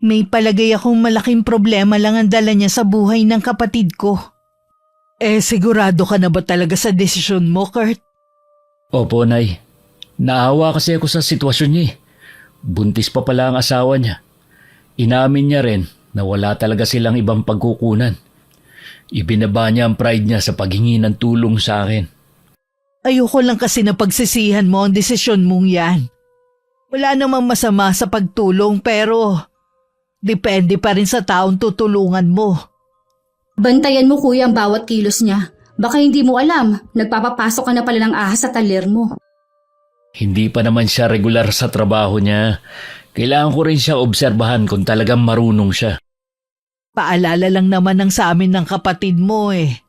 May palagay akong malaking problema lang ang dala niya sa buhay ng kapatid ko. Sigurado ka na ba talaga sa desisyon mo, Kurt? Opo, Nay. Naawa kasi ako sa sitwasyon niya eh. Buntis pa pala ang asawa niya. Inamin niya rin na wala talaga silang ibang pagkukunan. Ibinaba niya ang pride niya sa paghingi ng tulong sa akin. Ayoko lang kasi na pagsisihan mo ang desisyon mong yan. Wala namang masama sa pagtulong pero depende pa rin sa taong tutulungan mo. Bantayan mo, kuya, ang bawat kilos niya. Baka hindi mo alam, nagpapapasok ka na pala ng ahas sa taler mo. Hindi pa naman siya regular sa trabaho niya. Kailangan ko rin siya obserbahan kung talagang marunong siya. Paalala lang naman ng sa amin ng kapatid mo eh.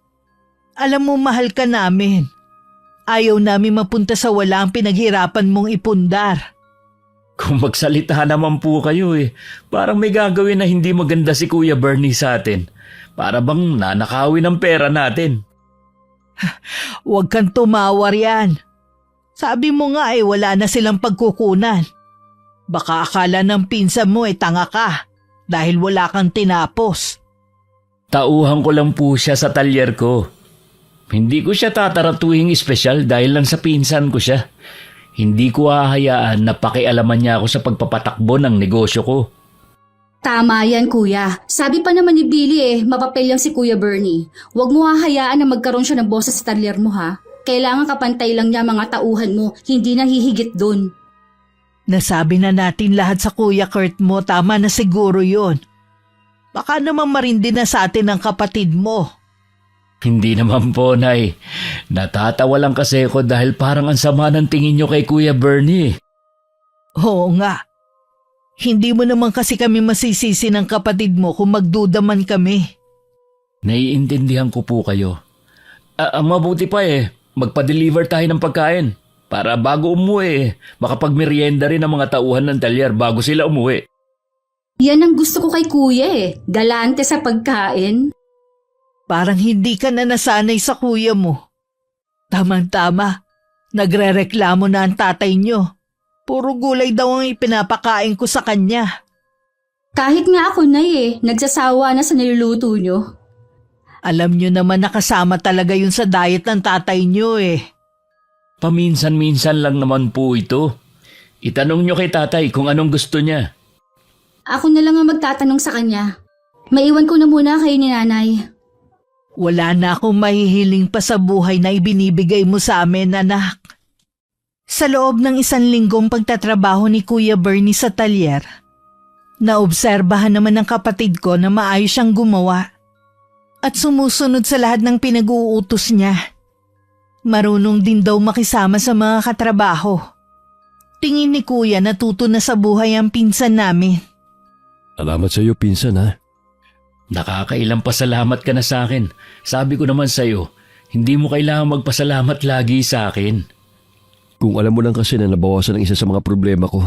Alam mo, mahal ka namin. Ayaw namin mapunta sa wala ang pinaghirapan mong ipundar. Kung magsalita naman po kayo eh, parang may gagawin na hindi maganda si Kuya Bernie sa atin. Para bang nanakawin ang pera natin. Huwag kang tumawar yan. Sabi mo nga wala na silang pagkukunan. Baka akala ng pinsan mo tanga ka dahil wala kang tinapos. Tauhan ko lang po siya sa talyer ko. Hindi ko siya tataratuhing espesyal dahil lang sa pinsan ko siya. Hindi ko hahayaan na pakialaman niya ako sa pagpapatakbo ng negosyo ko. Tama yan, kuya. Sabi pa naman ni Billy mapapel lang si Kuya Bernie. Huwag mo hahayaan na magkaroon siya ng boses sa talyer mo, ha? Kailangan kapantay lang niya mga tauhan mo, hindi na hihigit dun. Nasabi na natin lahat sa Kuya Kurt mo, tama na siguro yon. Baka naman marindi na sa atin ang kapatid mo. Hindi naman po, Nay. Natatawa lang kasi ako dahil parang ang sama ng tingin niyo kay Kuya Bernie. Oo nga. Hindi mo naman kasi kami masisisi ng kapatid mo kung magduda man kami. Naiintindihan ko po kayo. Ang mabuti pa magpa-deliver tayo ng pagkain. Para bago umuwi, makapagmerienda rin ang mga tauhan ng talyer bago sila umuwi. Yan ang gusto ko kay kuya galante sa pagkain. Parang hindi ka na nasanay sa kuya mo. Tamang-tama, nagrereklamo na ang tatay nyo. Puro gulay daw ang ipinapakain ko sa kanya. Kahit nga ako na nagsasawa na sa niluluto nyo. Alam nyo naman nakasama talaga yun sa diet ng tatay nyo Paminsan-minsan lang naman po ito. Itanong nyo kay tatay kung anong gusto niya. Ako na lang ang magtatanong sa kanya. Maiwan ko na muna kayo ni nanay. Wala na akong mahihiling pa sa buhay na ibinibigay mo sa amin, anak. Sa loob ng 1 linggong pagtatrabaho ni Kuya Bernie sa talyer, naobserbahan naman ng kapatid ko na maayos siyang gumawa at sumusunod sa lahat ng pinag-uutos niya. Marunong din daw makisama sa mga katrabaho. Tingin ni Kuya natuto na sa buhay ang pinsan namin. Salamat sa iyo, pinsan, ha? Nakakailang pasalamat ka na sa akin. Sabi ko naman sa iyo, hindi mo kailangan magpasalamat lagi sa akin. Kung alam mo lang kasi na nabawasan ang isa sa mga problema ko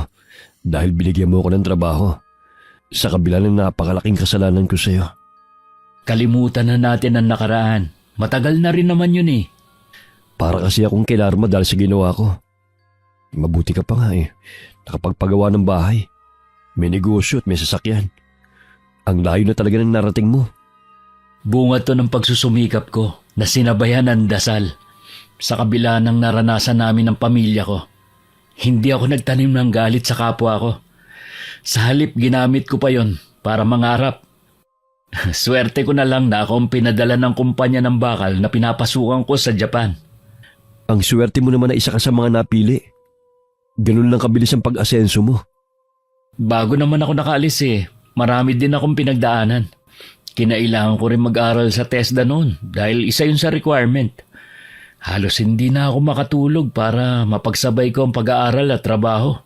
dahil binigyan mo ako ng trabaho sa kabila ng napakalaking kasalanan ko sa iyo. Kalimutan na natin ang nakaraan. Matagal na rin naman yun Para kasi akong kinarma dahil sa ginawa ko. Mabuti ka pa nga nakapagpagawa ng bahay. May negosyo at may sasakyan. Ang layo na talaga ng narating mo. Bunga to ng pagsusumikap ko na sinabayan ng dasal. Sa kabila ng naranasan namin ng pamilya ko, hindi ako nagtanim ng galit sa kapwa ko. Sa halip ginamit ko pa yon para mangarap. Swerte ko na lang na akong pinadala ng kumpanya ng bakal na pinapasukan ko sa Japan. Ang swerte mo naman na isa ka sa mga napili. Ganun lang kabilis ang pag-asenso mo. Bago naman ako nakaalis marami din akong pinagdaanan. Kinailangan ko rin mag-aral sa TESDA noon dahil isa yun sa requirement. Halos hindi na ako makatulog para mapagsabay ko ang pag-aaral at trabaho.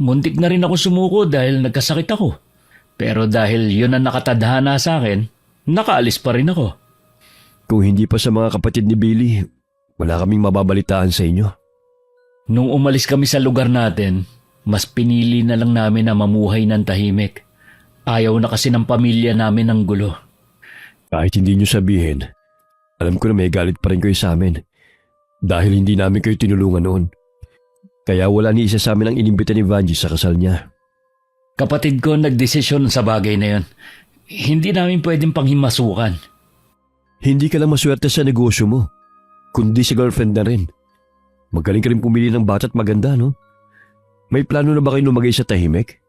Muntik na rin ako sumuko dahil nagkasakit ako. Pero dahil yun ang nakatadhana sa akin, nakaalis pa rin ako. Kung hindi pa sa mga kapatid ni Billy, wala kaming mababalitaan sa inyo. Nung umalis kami sa lugar natin, mas pinili na lang namin na mamuhay ng tahimik. Ayaw na kasi ng pamilya namin ng gulo. Kahit hindi nyo sabihin, alam ko na may galit pa rin kayo sa amin dahil hindi namin kayo tinulungan noon. Kaya wala ni isa sa amin ang inimbita ni Vanji sa kasal niya. Kapatid ko nagdesisyon sa bagay na yon. Hindi namin pwedeng panghimasukan. Hindi ka lang maswerte sa negosyo mo, kundi sa girlfriend na rin. Magaling ka rin pumili ng bata at maganda, no? May plano na ba kayo lumagay sa tahimik?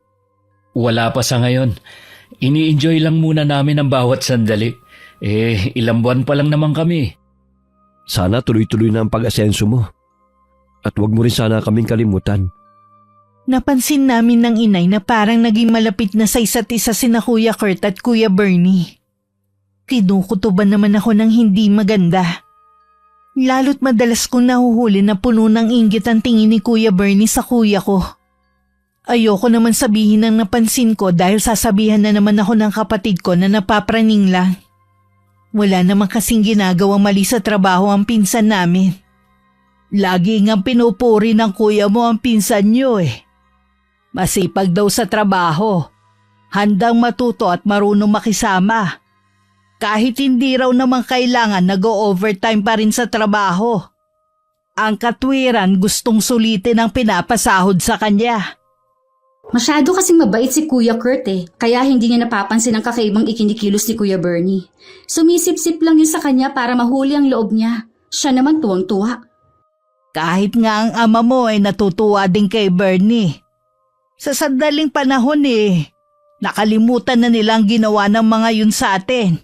Wala pa sa ngayon. Ini-enjoy lang muna namin ang bawat sandali. Ilang buwan pa lang naman kami. Sana tuloy-tuloy na ang pag-asenso mo. At huwag mo rin sana kaming kalimutan. Napansin namin ng inay na parang naging malapit na sa isa't isa sina Kuya Kurt at Kuya Bernie. Kinukutuban naman ako ng hindi maganda. Lalo't madalas kong nahuhuli na puno ng inggit ang tingin ni Kuya Bernie sa kuya ko. Ayoko naman sabihin ang napansin ko dahil sasabihan na naman ako ng kapatid ko na napapraning lang. Wala naman kasing ginagawang mali sa trabaho ang pinsan namin. Lagi ngang pinupuri ng kuya mo ang pinsan niyo Masipag daw sa trabaho. Handang matuto at marunong makisama. Kahit hindi raw naman kailangan nag-o-overtime pa rin sa trabaho. Ang katwiran gustong sulitin ang pinapasahod sa kanya. Masyado kasing mabait si Kuya Kurt kaya hindi niya napapansin ang kakaibang ikinikilos ni Kuya Bernie. Sumisip-sip lang yun sa kanya para mahuli ang loob niya. Siya naman tuwang-tuwa. Kahit nga ang ama mo ay natutuwa din kay Bernie. Sa sandaling panahon nakalimutan na nilang ginawa ng mga yun sa atin.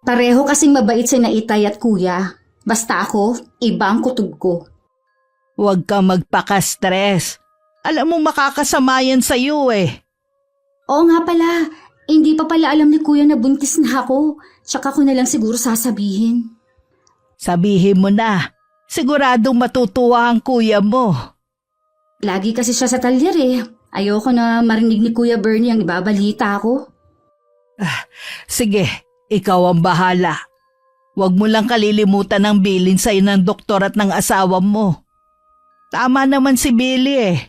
Pareho kasing mabait si Itay at Kuya. Basta ako, iba ang kutob ko. Huwag kang magpaka-stress. Alam mo makakasama yan sa'yo Oo nga pala, hindi pa pala alam ni Kuya na buntis na ako. Tsaka ko na lang siguro sasabihin. Sabihin mo na. Siguradong matutuwa ang kuya mo. Lagi kasi siya sa talyer Ayoko na marinig ni Kuya Bernie ang ibabalita ko. Sige, ikaw ang bahala. Huwag mo lang kalilimutan ang bilin sa'yo ng doktor at ng asawa mo. Tama naman si Billy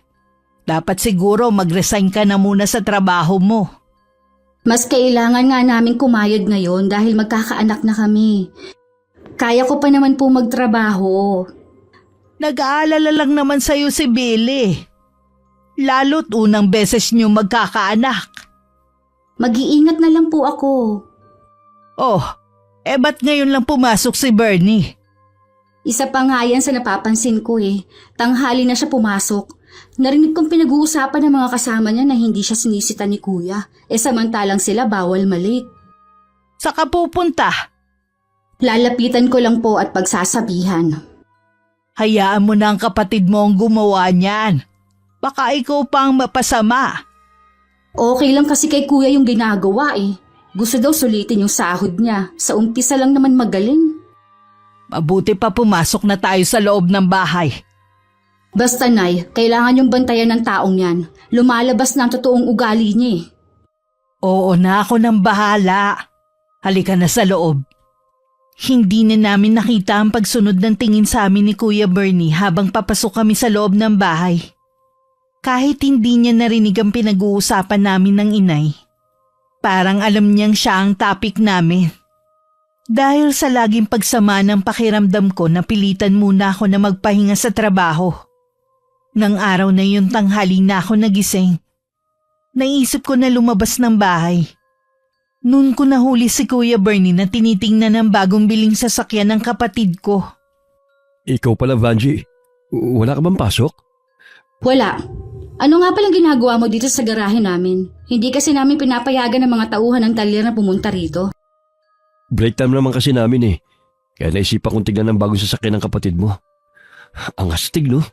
Dapat siguro mag-resign ka na muna sa trabaho mo. Mas kailangan nga namin kumayod ngayon dahil magkakaanak na kami. Kaya ko pa naman po magtrabaho. Nag-aalala lang naman sa'yo si Billy. Lalo't unang beses niyo magkakaanak. Mag-iingat na lang po ako. Oh, ba't ngayon lang pumasok si Bernie? Isa pa nga yan sa napapansin ko Tanghali na siya pumasok. Narinig kong pinag-uusapan ng mga kasama niya na hindi siya sinisita ni Kuya. Samantalang sila bawal malik. Saka pupunta? Lalapitan ko lang po at pagsasabihan. Hayaan mo na ang kapatid mo ang gumawa niyan. Baka ikaw pa ang mapasama. Okay lang kasi kay Kuya yung ginagawa Gusto daw sulitin yung sahod niya. Sa umpisa lang naman magaling. Mabuti pa pumasok na tayo sa loob ng bahay. Basta Nay, kailangan yung bantayan ng taong yan. Lumalabas na ang totoong ugali niya Oo na, ako nang bahala. Halika na sa loob. Hindi na namin nakita ang pagsunod ng tingin sa amin ni Kuya Bernie habang papasok kami sa loob ng bahay. Kahit hindi niya narinig ang pinag-uusapan namin ng inay, parang alam niyang siya ang topic namin. Dahil sa laging pagsama ng pakiramdam ko, napilitan muna ako na magpahinga sa trabaho. Nang araw na yun tanghali na ako nagising. Naisip ko na lumabas ng bahay. Noon ko nahuli si Kuya Bernie na tinitingnan ng bagong biling sasakyan ng kapatid ko. Ikaw pala, Vanji. Wala ka bang pasok? Wala. Ano nga palang ginagawa mo dito sa garahe namin? Hindi kasi namin pinapayagan ng mga tauhan ng talyer na pumunta rito. Break time naman kasi namin Kaya naisipan kong tignan ng bagong sasakyan ng kapatid mo. Ang astig, no?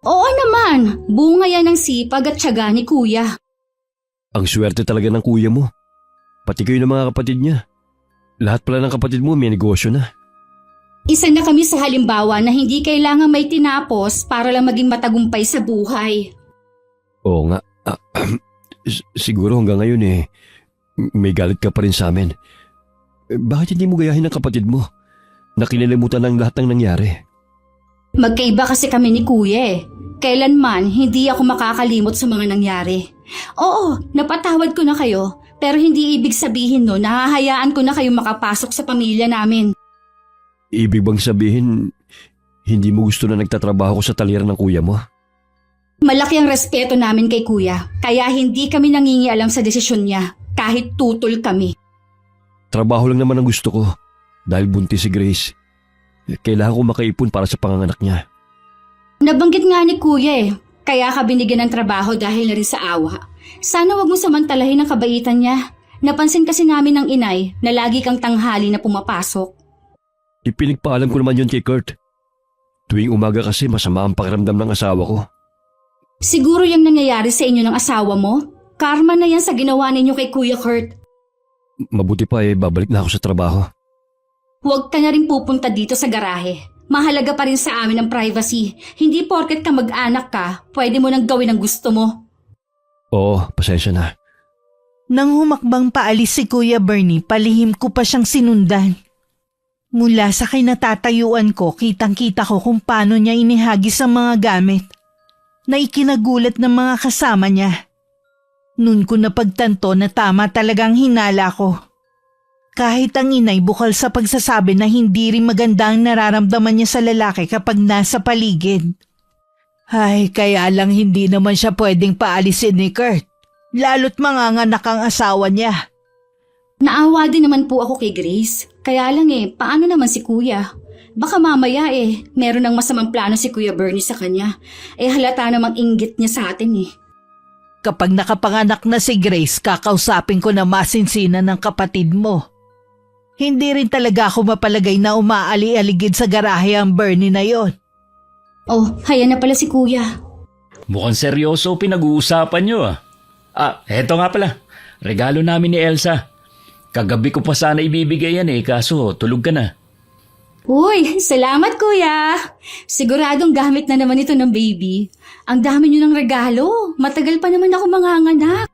Oo naman, bunga yan ng sipag at tiyaga ni Kuya. Ang swerte talaga ng kuya mo. Pati kayo ng mga kapatid niya. Lahat pala ng kapatid mo may negosyo na. Isa na kami sa halimbawa na hindi kailangan may tinapos para lang maging matagumpay sa buhay. Oo nga. Siguro hanggang ngayon may galit ka pa rin sa amin. Bakit hindi mo gayahin ng kapatid mo? Nakinilimutan ng lahat ng nangyari. Magkaiba kasi kami ni Kuya Kailanman hindi ako makakalimot sa mga nangyari. Oo, napatawad ko na kayo, pero hindi ibig sabihin na hahayaan ko na kayo makapasok sa pamilya namin. Ibig bang sabihin, hindi mo gusto na nagtatrabaho ko sa talyeran ng kuya mo? Malaki ang respeto namin kay Kuya, kaya hindi kami nangingialam sa desisyon niya, kahit tutol kami. Trabaho lang naman ang gusto ko, dahil buntis si Grace. Kailangan ko makaipon para sa panganganak niya. Nabanggit nga ni Kuya kaya ka binigyan ng trabaho dahil na rin sa awa. Sana wag mo samantalahin ang kabaitan niya. Napansin kasi namin ng inay na lagi kang tanghali na pumapasok. Ipinagpaalam ko naman yun kay Kurt. Tuwing umaga kasi masama ang pakiramdam ng asawa ko. Siguro yung nangyayari sa inyo ng asawa mo? Karma na yan sa ginawa ninyo kay Kuya Kurt. Mabuti pa babalik na ako sa trabaho. Huwag ka na rin pupunta dito sa garahe. Mahalaga pa rin sa amin ang privacy. Hindi porket ka mag-anak ka, pwede mo nang gawin ang gusto mo. Oo, pasensya na. Nang humakbang paalis si Kuya Bernie, palihim ko pa siyang sinundan. Mula sa kinatatayuan ko, kitang-kita ko kung paano niya inihagis ang mga gamit na ikinagulat ng mga kasama niya. Noon ko napagtanto na tama talagang hinala ko. Kahit ang inay bukal sa pagsasabi na hindi rin maganda ang nararamdaman niya sa lalaki kapag nasa paligid. Ay, kaya lang hindi naman siya pwedeng paalisin ni Kurt. Lalo't manganganak ang asawa niya. Naawa din naman po ako kay Grace. Kaya lang paano naman si Kuya? Baka mamaya meron ng masamang plano si Kuya Bernie sa kanya. Halata namang inggit niya sa atin Kapag nakapanganak na si Grace, kakausapin ko na masinsinan ng kapatid mo. Hindi rin talaga ako mapalagay na umaali-aligid sa garahe ang Bernie na yon. Oh, haya na pala si Kuya. Mukhang seryoso pinag-uusapan nyo eto nga pala. Regalo namin ni Elsa. Kagabi ko pa sana ibibigay yan kaso tulog ka na. Uy, salamat Kuya. Siguradong gamit na naman ito ng baby. Ang dami niyo ng regalo. Matagal pa naman ako manganganak.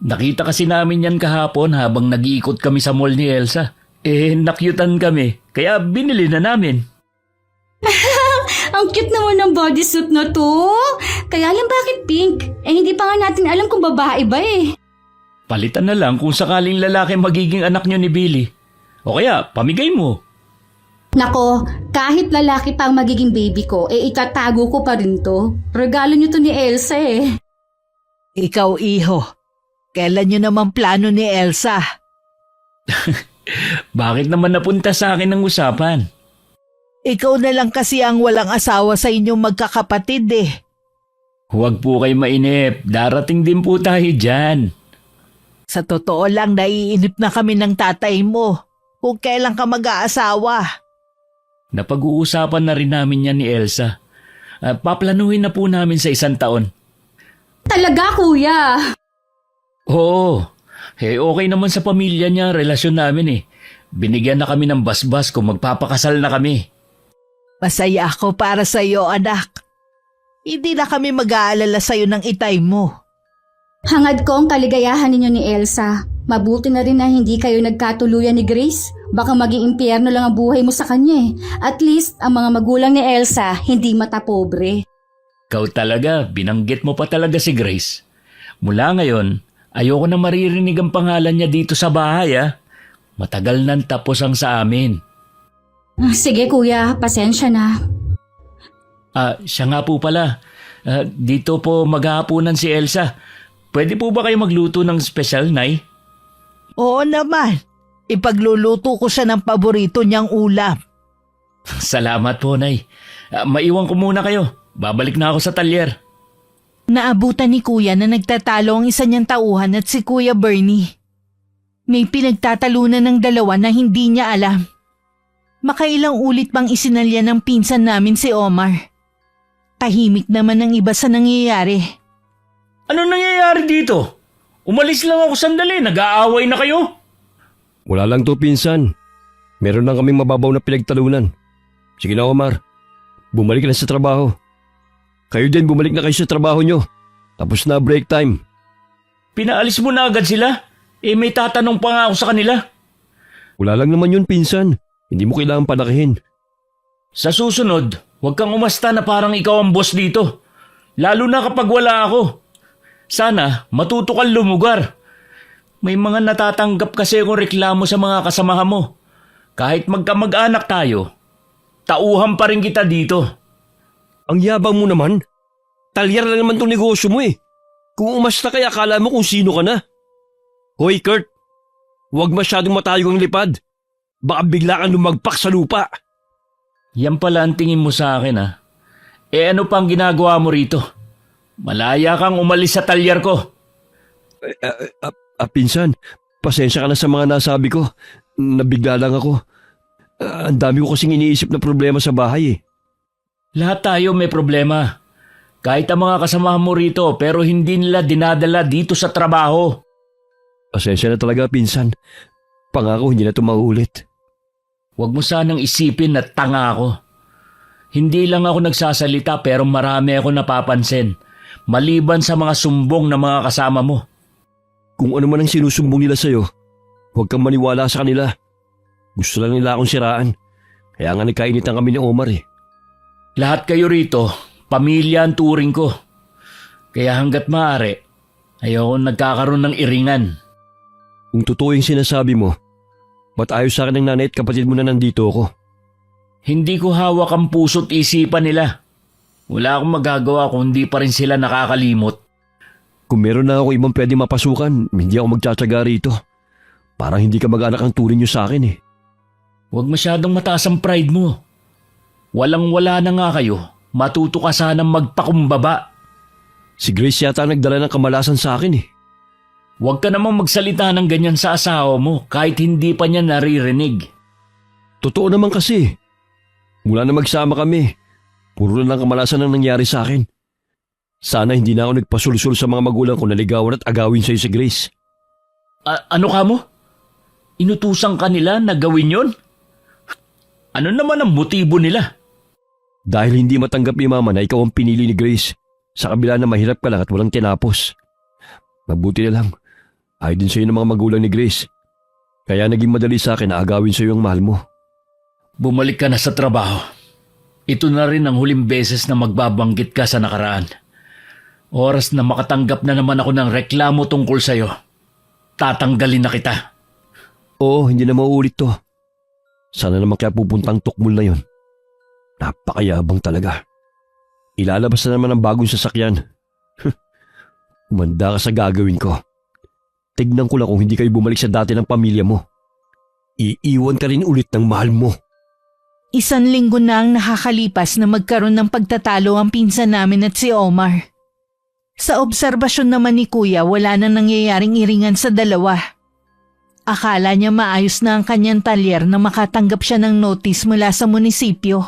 Nakita kasi namin yan kahapon habang nag-iikot kami sa mall ni Elsa. Nakyutan kami, kaya binili na namin. Ang cute naman ng bodysuit na to. Kaya lang bakit pink? Hindi pa nga natin alam kung babae ba Palitan na lang kung sakaling lalaki magiging anak nyo ni Billy. O kaya, pamigay mo. Nako, kahit lalaki pa ang magiging baby ko, itatago ko pa rin to. Regalo niyo to ni Elsa Ikaw, iho. Kailan nyo naman plano ni Elsa? Bakit naman napunta sa akin ang usapan? Ikaw na lang kasi ang walang asawa sa inyong magkakapatid Huwag po kayo mainip. Darating din po tayo dyan. Sa totoo lang, naiinip na kami ng tatay mo. Kung kailan ka mag-aasawa. Napag-uusapan na rin namin yan ni Elsa. Paplanuhin na po namin sa 1 taon. Talaga, Kuya? Oo. Okay naman sa pamilya niya, relasyon namin Binigyan na kami ng basbas kung magpapakasal na kami. Masaya ako para sa iyo, anak. Hindi na kami mag-aalala sa iyo ng itay mo. Hangad ko ang kaligayahan ninyo ni Elsa. Mabuti na rin na hindi kayo nagkatuluyan ni Grace. Baka maging impyerno lang ang buhay mo sa kanya At least, ang mga magulang ni Elsa hindi matapobre. Ikaw talaga, binanggit mo pa talaga si Grace. Mula ngayon, ayoko na maririnig ang pangalan niya dito sa bahay Matagal nang tapos ang sa amin. Sige Kuya, pasensya na. Siya nga po pala. Dito po maghahaponan si Elsa. Pwede po ba kayo magluto ng special, Nay? Oo naman. Ipagluluto ko siya ng paborito niyang ulam. Salamat po, Nay. Maiwan ko muna kayo. Babalik na ako sa talyer. Naabutan ni Kuya na nagtatalo ang isa niyang tauhan at si Kuya Bernie. May pinagtatalunan ng dalawa na hindi niya alam. Makailang ulit pang isinalya ng pinsan namin si Omar. Tahimik naman ang iba sa nangyayari. Ano nangyayari dito? Umalis lang ako sandali. Nag-aaway na kayo? Wala lang to, pinsan. Meron lang kaming mababaw na pinagtalunan. Sige na, Omar. Bumalik na sa trabaho. Kayo din, bumalik na kayo sa trabaho nyo. Tapos na break time. Pinaalis mo na agad sila? May tatanong pa nga ako sa kanila. Wala lang naman yun, pinsan. Hindi mo kailangan panakihin. Sa susunod, huwag kang umasta na parang ikaw ang boss dito. Lalo na kapag wala ako. Sana matuto kang lumugar. May mga natatanggap kasi akong reklamo sa mga kasamahan mo. Kahit magkamag-anak tayo, tauhan pa rin kita dito. Ang yabang mo naman. Talyar lang naman tong negosyo mo Kung umasta kaya akala mo kung sino ka na. Hoy Kurt, huwag masyadong matayog ang lipad. Baka bigla kang lumagpak sa lupa. Yan pala ang tingin mo sa akin ano pang ginagawa mo rito? Malaya kang umalis sa talyar ko. Pinsan, pasensya ka na sa mga nasabi ko. Nabigla lang ako. Ang dami ko kasing iniisip na problema sa bahay Lahat tayo may problema. Kahit ang mga kasamahan mo rito pero hindi nila dinadala dito sa trabaho. Pasensya na talaga, pinsan. Pangako hindi na ito mauulit. Huwag mo sanang isipin na tanga ako. Hindi lang ako nagsasalita pero marami ako napapansin. Maliban sa mga sumbong ng mga kasama mo. Kung ano man ang sinusumbong nila sa'yo, huwag kang maniwala sa kanila. Gusto lang nila akong siraan. Kaya nga nagkainitan kami ni Omar Lahat kayo rito, pamilya ang turing ko. Kaya hanggat maaari, ayoko nagkakaroon ng iringan. Kung totoo yung sinasabi mo, Ba't ayos sa akin ng nanay at kapatid mo na nandito ako? Hindi ko hawak ang puso't isipan nila. Wala akong magagawa kung hindi pa rin sila nakakalimot. Kung meron na ako ibang pwede mapasukan, hindi ako magtsatsaga rito. Parang hindi ka mag-anak ang turing niyo sa akin eh. Huwag masyadong mataas ang pride mo. Walang-wala na nga kayo. Matuto ka sanang magpakumbaba. Si Grace yata nagdala ng kamalasan sa akin eh. Huwag ka namang magsalita ng ganyan sa asawa mo kahit hindi pa niya naririnig. Totoo naman kasi. Mula na magsama kami, puro na lang kamalasan ang nangyari sa akin. Sana hindi na ako nagpasulsul sa mga magulang ko na ligawan at agawin sa'yo si Grace. Ano ka mo? Inutusan ka nila na gawin yon? Ano naman ang motibo nila? Dahil hindi matanggap ni Mama na ikaw ang pinili ni Grace, sa kabila na mahirap ka lang at walang tinapos. Mabuti na lang, ayaw din sa'yo ng mga magulang ni Grace. Kaya naging madali sa akin na agawin sa'yo ang mahal mo. Bumalik ka na sa trabaho. Ito na rin ang huling beses na magbabanggit ka sa nakaraan. Oras na makatanggap na naman ako ng reklamo tungkol sa'yo. Tatanggalin na kita. Oo, hindi na mauulit to. Sana naman kaya pupuntang tukmul na yon. Napakayabang talaga. Ilalabas na naman ang bagong sasakyan. Umanda ka sa gagawin ko. Tignan ko lang kung hindi kayo bumalik sa dati ng pamilya mo. Iiwan ka rin ulit ng mahal mo. 1 linggo na ang nakakalipas na magkaroon ng pagtatalo ang pinsan namin at si Omar. Sa obserbasyon naman ni Kuya, wala na nangyayaring iringan sa dalawa. Akala niya maayos na ang kanyang talyer na makatanggap siya ng notice mula sa munisipyo.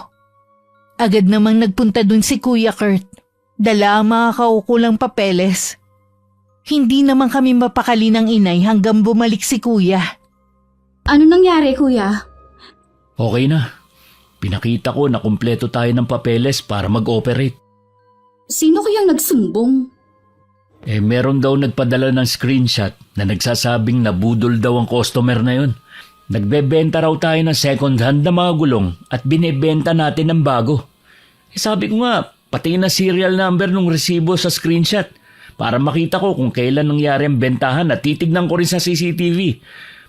Agad namang nagpunta dun si Kuya Kurt. Dala ang mga kaukulang papeles. Hindi naman kami mapakali ng inay hanggang bumalik si Kuya. Ano nangyari, Kuya? Okay na. Pinakita ko na kumpleto tayo ng papeles para mag-operate. Sino kayang nagsumbong? Meron daw nagpadala ng screenshot na nagsasabing nabudol daw ang customer na yun. Nagbebenta raw tayo ng second hand na mga gulong at binebenta natin ng bago. Sabi ko nga, pati na serial number ng resibo sa screenshot para makita ko kung kailan nangyari ang bentahan at titignan ko rin sa CCTV.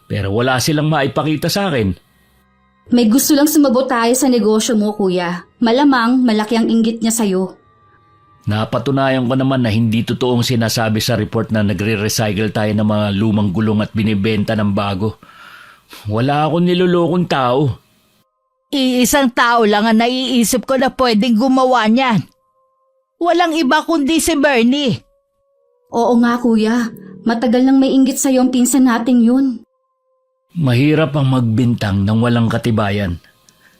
Pero wala silang maipakita sa akin. May gusto lang sumabot tayo sa negosyo mo, Kuya. Malamang malaki ang inggit niya sa'yo. Napatunayan ko naman na hindi totoong sinasabi sa report na nagre-recycle tayo ng mga lumang gulong at binibenta ng bago. Wala akong nilolokong tao. Iisang tao lang ang naiisip ko na pwedeng gumawa niyan. Walang iba kundi si Bernie. Oo nga, Kuya. Matagal nang may inggit sa'yo ang pinsan nating yun. Mahirap ang magbintang ng walang katibayan.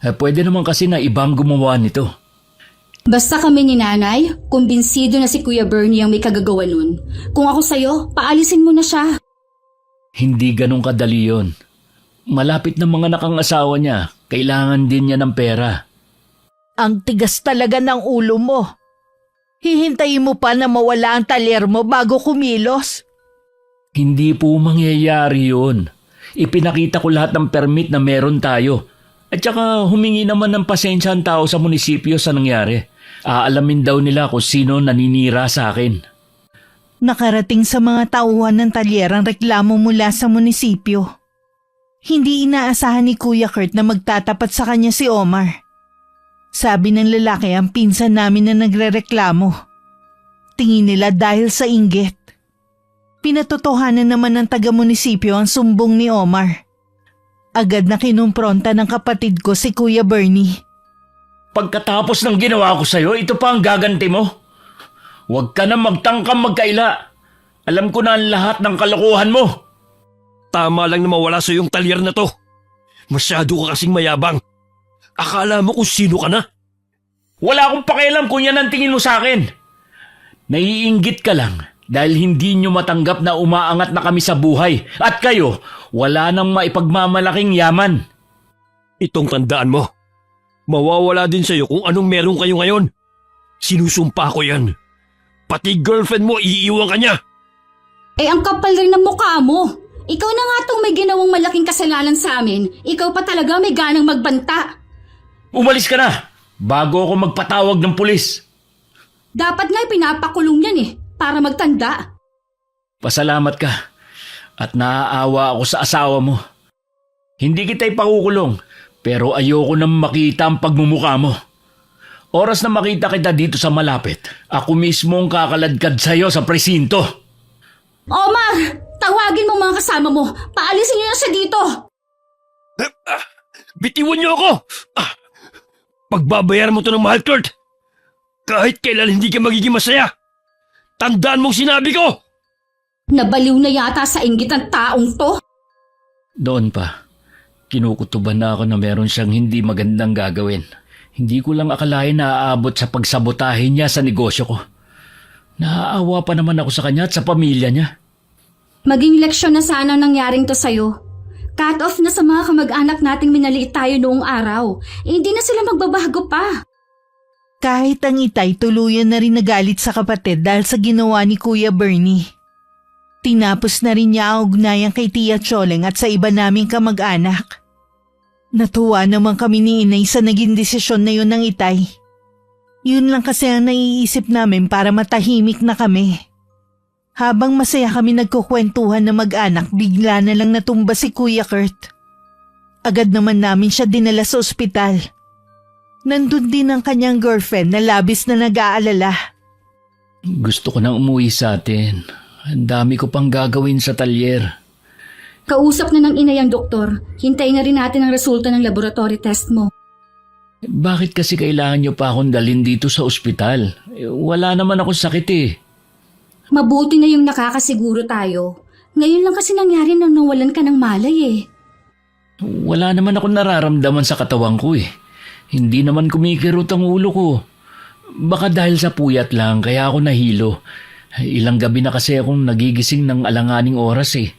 Pwede naman kasi na ibang gumawa nito. Basta kami ni Nanay, kumbinsido na si Kuya Bernie ang may kagagawa nun. Kung ako sa'yo, paalisin mo na siya. Hindi ganun kadali yon. Malapit na mga nakangasawa niya, kailangan din niya ng pera. Ang tigas talaga ng ulo mo. Hihintayin mo pa na mawala ang talyer mo bago kumilos. Hindi po mangyayari yun. Ipinakita ko lahat ng permit na meron tayo. At saka humingi naman ng pasensya ang tao sa munisipyo sa nangyari. Aalamin daw nila kung sino naninira sa akin. Nakarating sa mga tauhan ng talyer ang reklamo mula sa munisipyo. Hindi inaasahan ni Kuya Kurt na magtatapat sa kanya si Omar. Sabi ng lalaki ang pinsan namin na nagrereklamo. Tingin nila dahil sa inggit. Pinatotohanan naman ng taga-munisipyo ang sumbong ni Omar. Agad na kinumpronta ng kapatid ko si Kuya Bernie. Pagkatapos ng ginawa ko sa'yo, ito pa ang gaganti mo? Huwag ka na magtangkang magkaila. Alam ko na ang lahat ng kalokohan mo. Tama lang na mawala sa yung talyer na to. Masyado ka kasing mayabang. Akala mo kung sino ka na? Wala akong pakialam kung yan ang tingin mo sa akin. Naiinggit ka lang dahil hindi nyo matanggap na umaangat na kami sa buhay at kayo wala nang maipagmamalaking yaman. Itong tandaan mo. Mawawala din sa'yo kung anong meron kayo ngayon. Sinusumpa ko yan. Pati girlfriend mo iiwan ka niya. Ang kapal rin ng mukha mo. Ikaw na nga tong may ginawang malaking kasalanan sa amin. Ikaw pa talaga may ganang magbanta. Umalis ka na bago ako magpatawag ng pulis. Dapat nga pinapakulong yan para magtanda. Pasalamat ka at naaawa ako sa asawa mo. Hindi kita ipakukulong, pero ayoko nang makita ang pagmumukha mo. Oras na makita kita dito sa malapit, ako mismo ang kakaladkad sa'yo sa presinto. Omar! Tawagin mo mga kasama mo! Paalisin niyo na siya dito! Bitiwan niyo ako! Pagbabayaran mo to ng mahal, Kurt! Kahit kailan hindi ka magiging masaya! Tandaan mong sinabi ko! Nabaliw na yata sa inggit ang taong to! Doon pa, kinukutuban na ako na meron siyang hindi magandang gagawin. Hindi ko lang akalain na aabot sa pagsabotahe niya sa negosyo ko. Naaawa pa naman ako sa kanya at sa pamilya niya. Maging leksyon na sana ang nangyaring to sa'yo. Cut off na sa mga kamag-anak nating minaliit tayo noong araw. Hindi na sila magbabago pa. Kahit ang Itay tuluyan na rin nagalit sa kapatid dahil sa ginawa ni Kuya Bernie. Tinapos na rin niya ang ugnayan kay Tia Choleng at sa iba naming kamag-anak. Natuwa naman kami ni Inay sa naging desisyon na yun ng Itay. Yun lang kasi ang naiisip namin para matahimik na kami. Habang masaya kami nagkukwentuhan na mag-anak, bigla na lang natumba si Kuya Kurt. Agad naman namin siya dinala sa ospital. Nandun din ang kanyang girlfriend na labis na nag-aalala. Gusto ko nang umuwi sa atin. Ang dami ko pang gagawin sa talyer. Kausap na ng inay ang doktor. Hintayin na rin natin ang resulta ng laboratory test mo. Bakit kasi kailangan niyo pa akong dalhin dito sa ospital? Wala naman ako sakit eh. Mabuti na yung nakakasiguro tayo. Ngayon lang kasi nangyari nang nawalan ka ng malay eh. Wala naman ako nararamdaman sa katawan ko eh. Hindi naman kumikirot ang ulo ko. Baka dahil sa puyat lang kaya ako nahilo. Ilang gabi na kasi akong nagigising ng alanganing oras eh.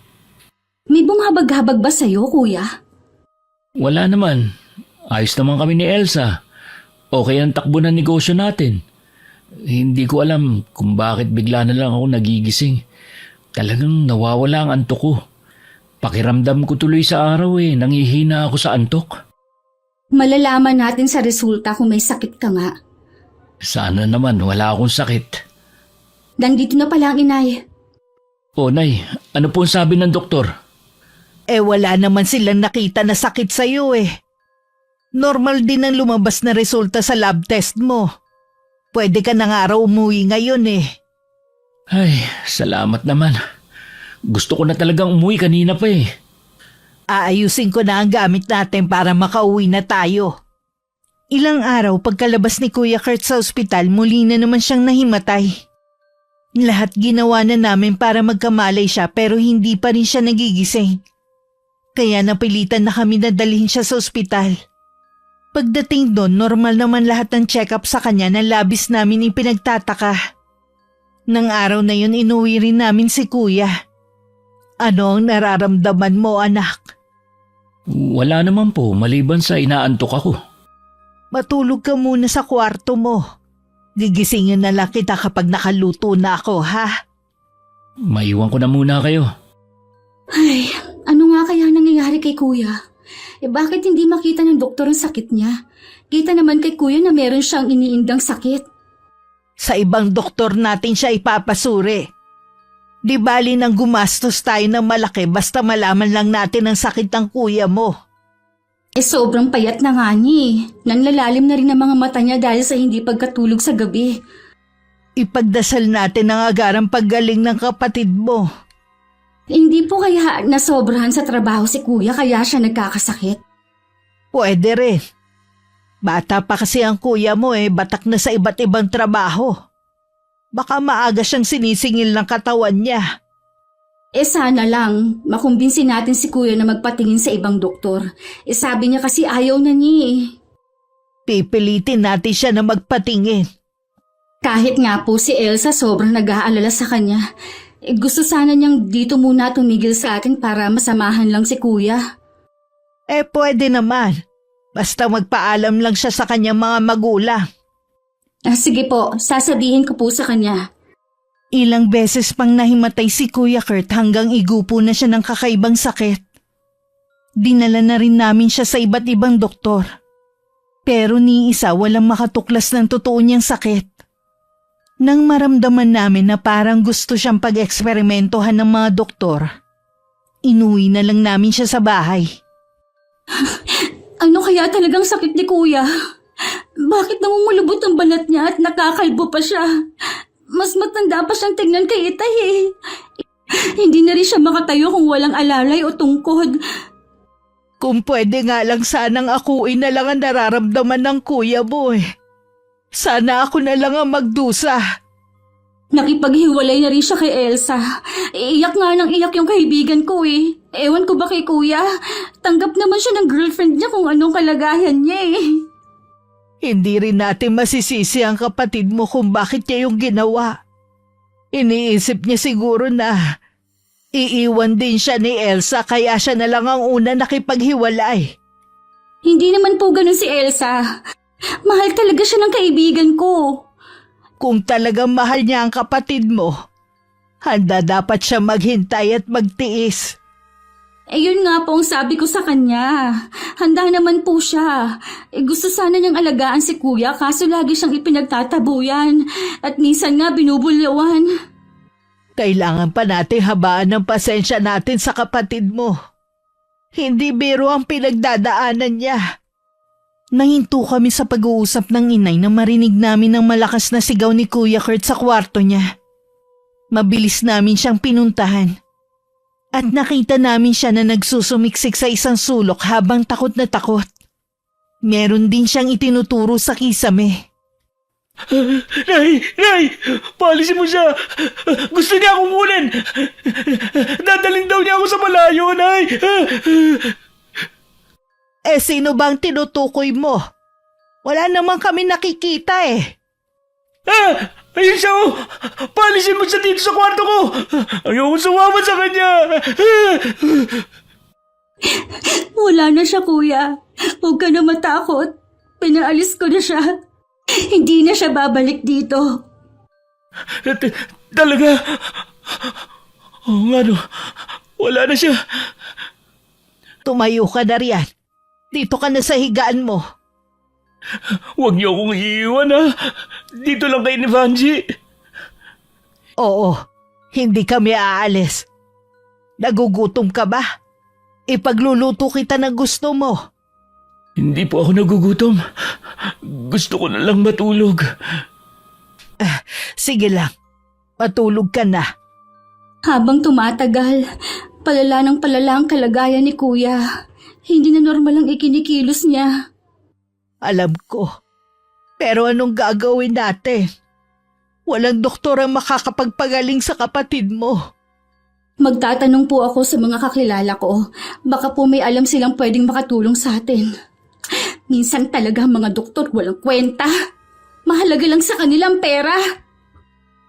May bumabag-habag ba sa'yo, kuya? Wala naman. Ayos naman kami ni Elsa. Okay ang takbo ng negosyo natin. Hindi ko alam kung bakit bigla na lang ako nagigising. Talagang nawawala ang antok ko. Pakiramdam ko tuloy sa araw eh. Nangihina ako sa antok. Malalaman natin sa resulta kung may sakit ka nga. Sana naman wala akong sakit. Nandito na pala ang inay. O Nay, ano po ang sabi ng doktor? Wala naman silang nakita na sakit sa'yo eh. Normal din ang lumabas na resulta sa lab test mo. Pwede ka na nga raw umuwi ngayon eh. Ay, salamat naman. Gusto ko na talagang umuwi kanina pa eh. Aayusin ko na ang gamit natin para makauwi na tayo. Ilang araw pagkalabas ni Kuya Kurt sa ospital, muli na naman siyang nahimatay. Lahat ginawa na namin para magkamalay siya pero hindi pa rin siya nagigising. Kaya napilitan na kami na dalhin siya sa ospital. Pagdating doon, normal naman lahat ng check-up sa kanya na labis namin ipinagtataka. Nang araw na yun, inuwi rin namin si Kuya. Ano ang nararamdaman mo, anak? Wala naman po, maliban sa inaantok ako. Matulog ka muna sa kwarto mo. Gigisingin na lang kita kapag nakaluto na ako, ha? Maiwan ko na muna kayo. Ay, ano nga kaya nangyayari kay kuya? Bakit hindi makita ng doktor ang sakit niya? Kita naman kay kuya na meron siyang iniindang sakit. Sa ibang doktor natin siya ipapasuri. Di bali nang gumastos tayo ng malaki basta malaman lang natin ang sakit ng kuya mo. Sobrang payat na nga niya. Nanlalalim na rin ang mga mata niya dahil sa hindi pagkatulog sa gabi. Ipagdasal natin ang agarang paggaling ng kapatid mo. Hindi po kaya nasobrahan sa trabaho si kuya kaya siya nagkakasakit? Pwede rin. Bata pa kasi ang kuya mo batak na sa iba't ibang trabaho. Baka maaga siyang sinisingil ng katawan niya. Sana lang, makumbinsin natin si kuya na magpatingin sa ibang doktor. Sabi niya kasi ayaw na niya. Pipilitin natin siya na magpatingin. Kahit nga po si Elsa sobrang nag-aalala sa kanya. Gusto sana niyang dito muna tumigil sa atin para masamahan lang si kuya. Pwede naman. Basta magpaalam lang siya sa kanyang mga magulang. Sige po, sasabihin ko po sa kanya. Ilang beses pang nahimatay si Kuya Kurt hanggang igupo na siya ng kakaibang sakit. Dinala na rin namin siya sa iba't ibang doktor. Pero ni isa walang makatuklas ng totoo niyang sakit. Nang maramdaman namin na parang gusto siyang pag-eksperimentohan ng mga doktor, inuwi na lang namin siya sa bahay. Ano kaya talagang sakit ni kuya? Bakit nangungulubot ang balat niya at nakakalbo pa siya? Mas matanda pa siyang tingnan kay Itay eh. Hindi na rin siya makatayo kung walang alalay o tungkod. Kung pwede nga lang sanang akuin na lang ang nararamdaman ng kuya mo eh. Sana ako na lang ang magdusa. Nakipaghiwalay na rin siya kay Elsa. Iyak nga nang iyak yung kaibigan ko eh. Ewan ko ba kay kuya? Tanggap naman siya ng girlfriend niya kung anong kalagayan niya eh. Hindi rin natin masisisi ang kapatid mo kung bakit niya yung ginawa. Iniisip niya siguro na iiwan din siya ni Elsa kaya siya na lang ang una nakipaghiwalay. Hindi naman po ganun si Elsa. Mahal talaga siya ng kaibigan ko. Kung talagang mahal niya ang kapatid mo, handa dapat siya maghintay at magtiis. Eh yun nga po ang sabi ko sa kanya. Handa naman po siya. Gusto sana niyang alagaan si kuya kaso lagi siyang ipinagtatabuyan. At minsan nga binubulyawan. Kailangan pa natin habaan ng pasensya natin sa kapatid mo. Hindi biro ang pinagdadaanan niya. Nahinto kami sa pag-uusap ng inay nang marinig namin ang malakas na sigaw ni Kuya Kurt sa kwarto niya. Mabilis namin siyang pinuntahan. At nakita namin siya na nagsusumiksik sa isang sulok habang takot na takot. Meron din siyang itinuturo sa kisame. Nay! Paalisin mo siya! Gusto niya akong kunin! Dadaling daw niya ako sa malayo, Nay! Eh sino bang tinutukoy mo? Wala naman kami nakikita eh. Ayun siya oh! Paalisin mo siya dito sa kwarto ko! Ayoko sumama sa kanya! Wala na siya kuya. Huwag ka na matakot. Pinaalis ko na siya. Hindi na siya babalik dito. Talaga? Oo nga no. Wala na siya. Tumayo ka na riyan. Dito ka na sa higaan mo. Huwag niyo akong iiwan ha. Dito lang kay ni Vanji. Oo, hindi kami aalis. Nagugutom ka ba? Ipagluluto kita ng gusto mo. Hindi po ako nagugutom. Gusto ko na lang matulog. Sige lang, matulog ka na. Habang tumatagal, palala ng palala ang kalagayan ni kuya. Hindi na normal ang ikinikilos niya. Alam ko. Pero anong gagawin natin? Walang doktor ang makakapagpagaling sa kapatid mo. Magtatanong po ako sa mga kakilala ko. Baka po may alam silang pwedeng makatulong sa atin. Minsan talaga mga doktor walang kwenta. Mahalaga lang sa kanilang pera.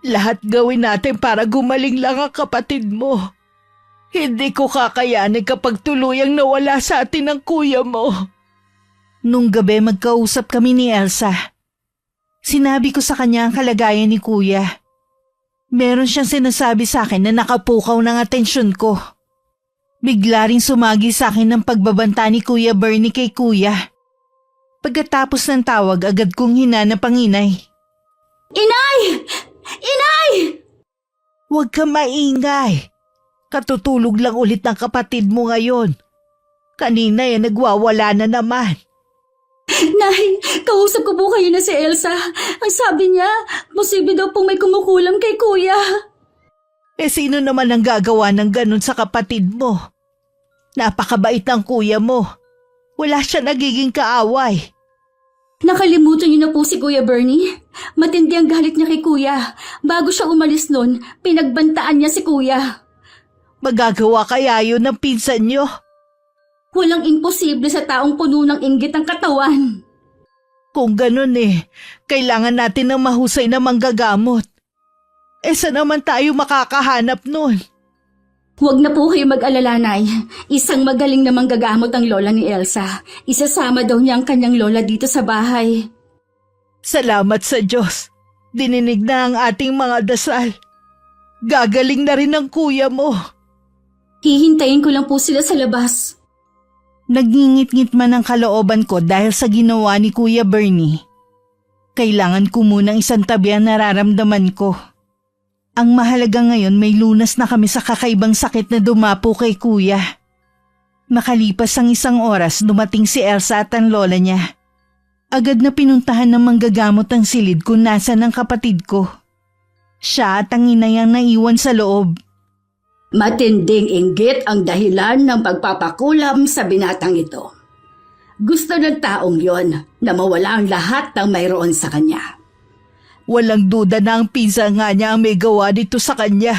Lahat gawin natin para gumaling lang ang kapatid mo. Hindi ko kakayanin kapag tuluyang nawala sa atin ang kuya mo. Nung gabi magkausap kami ni Elsa. Sinabi ko sa kanya ang kalagayan ni kuya. Meron siyang sinasabi sa akin na nakapukaw ng atensyon ko. Bigla ring sumagi sa akin ng pagbabanta ni Kuya Bernie kay kuya. Pagkatapos ng tawag agad kong hinanap ang inay. Inay! Inay! Huwag ka maingay. Katutulog lang ulit ng kapatid mo ngayon. Kanina nagwawala na naman. Nay, kausap ko po kayo na si Elsa. Ang sabi niya, posible daw pong may kumukulam kay kuya. Eh sino naman ang gagawa ng ganun sa kapatid mo? Napakabait ng kuya mo. Wala siya nagiging kaaway. Nakalimutan niyo na po si Kuya Bernie. Matindi ang galit niya kay kuya. Bago siya umalis nun, pinagbantaan niya si kuya. Magagawa kaya yun ng pinsan niyo? Walang imposible sa taong puno ng inggit ang katawan. Kung ganun kailangan natin ng mahusay na manggagamot. Saan naman tayo makakahanap nun? Huwag na po kayo mag-alala, Nay. Isang magaling na manggagamot ang lola ni Elsa. Isasama daw niya ang kanyang lola dito sa bahay. Salamat sa Diyos. Dininig na ang ating mga dasal. Gagaling na rin ang kuya mo. Hihintayin ko lang po sila sa labas. Nagngingit-ngit man ang kalooban ko dahil sa ginawa ni Kuya Bernie. Kailangan ko munang isang tabi ang nararamdaman ko. Ang mahalaga ngayon may lunas na kami sa kakaibang sakit na dumapo kay kuya. Makalipas ang 1 oras, dumating si Elsa at ang lola niya. Agad na pinuntahan ng manggagamot ang silid kung nasan ang kapatid ko. Siya at ang inay ang naiwan sa loob. Matinding inggit ang dahilan ng pagpapakulam sa binatang ito. Gusto ng taong yon na mawala ang lahat ng mayroon sa kanya. Walang duda na ang pinsa nga niya ang may gawa dito sa kanya.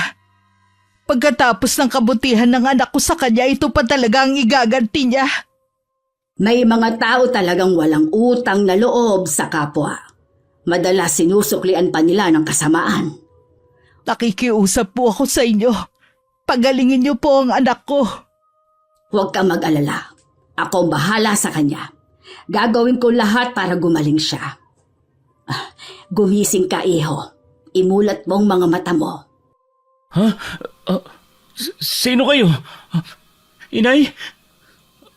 Pagkatapos ng kabutihan ng anak ko sa kanya, ito pa talaga ang igaganti niya. May mga tao talagang walang utang na loob sa kapwa. Madalas sinusuklian pa nila ng kasamaan. Nakikiusap po ako sa inyo. Pagalingin niyo po ang anak ko. Huwag kang mag-alala. Ako ang bahala sa kanya. Gagawin ko lahat para gumaling siya. Gumising ka, iho. Imulat mo ang mga mata mo. Ha? Sino kayo? Inay?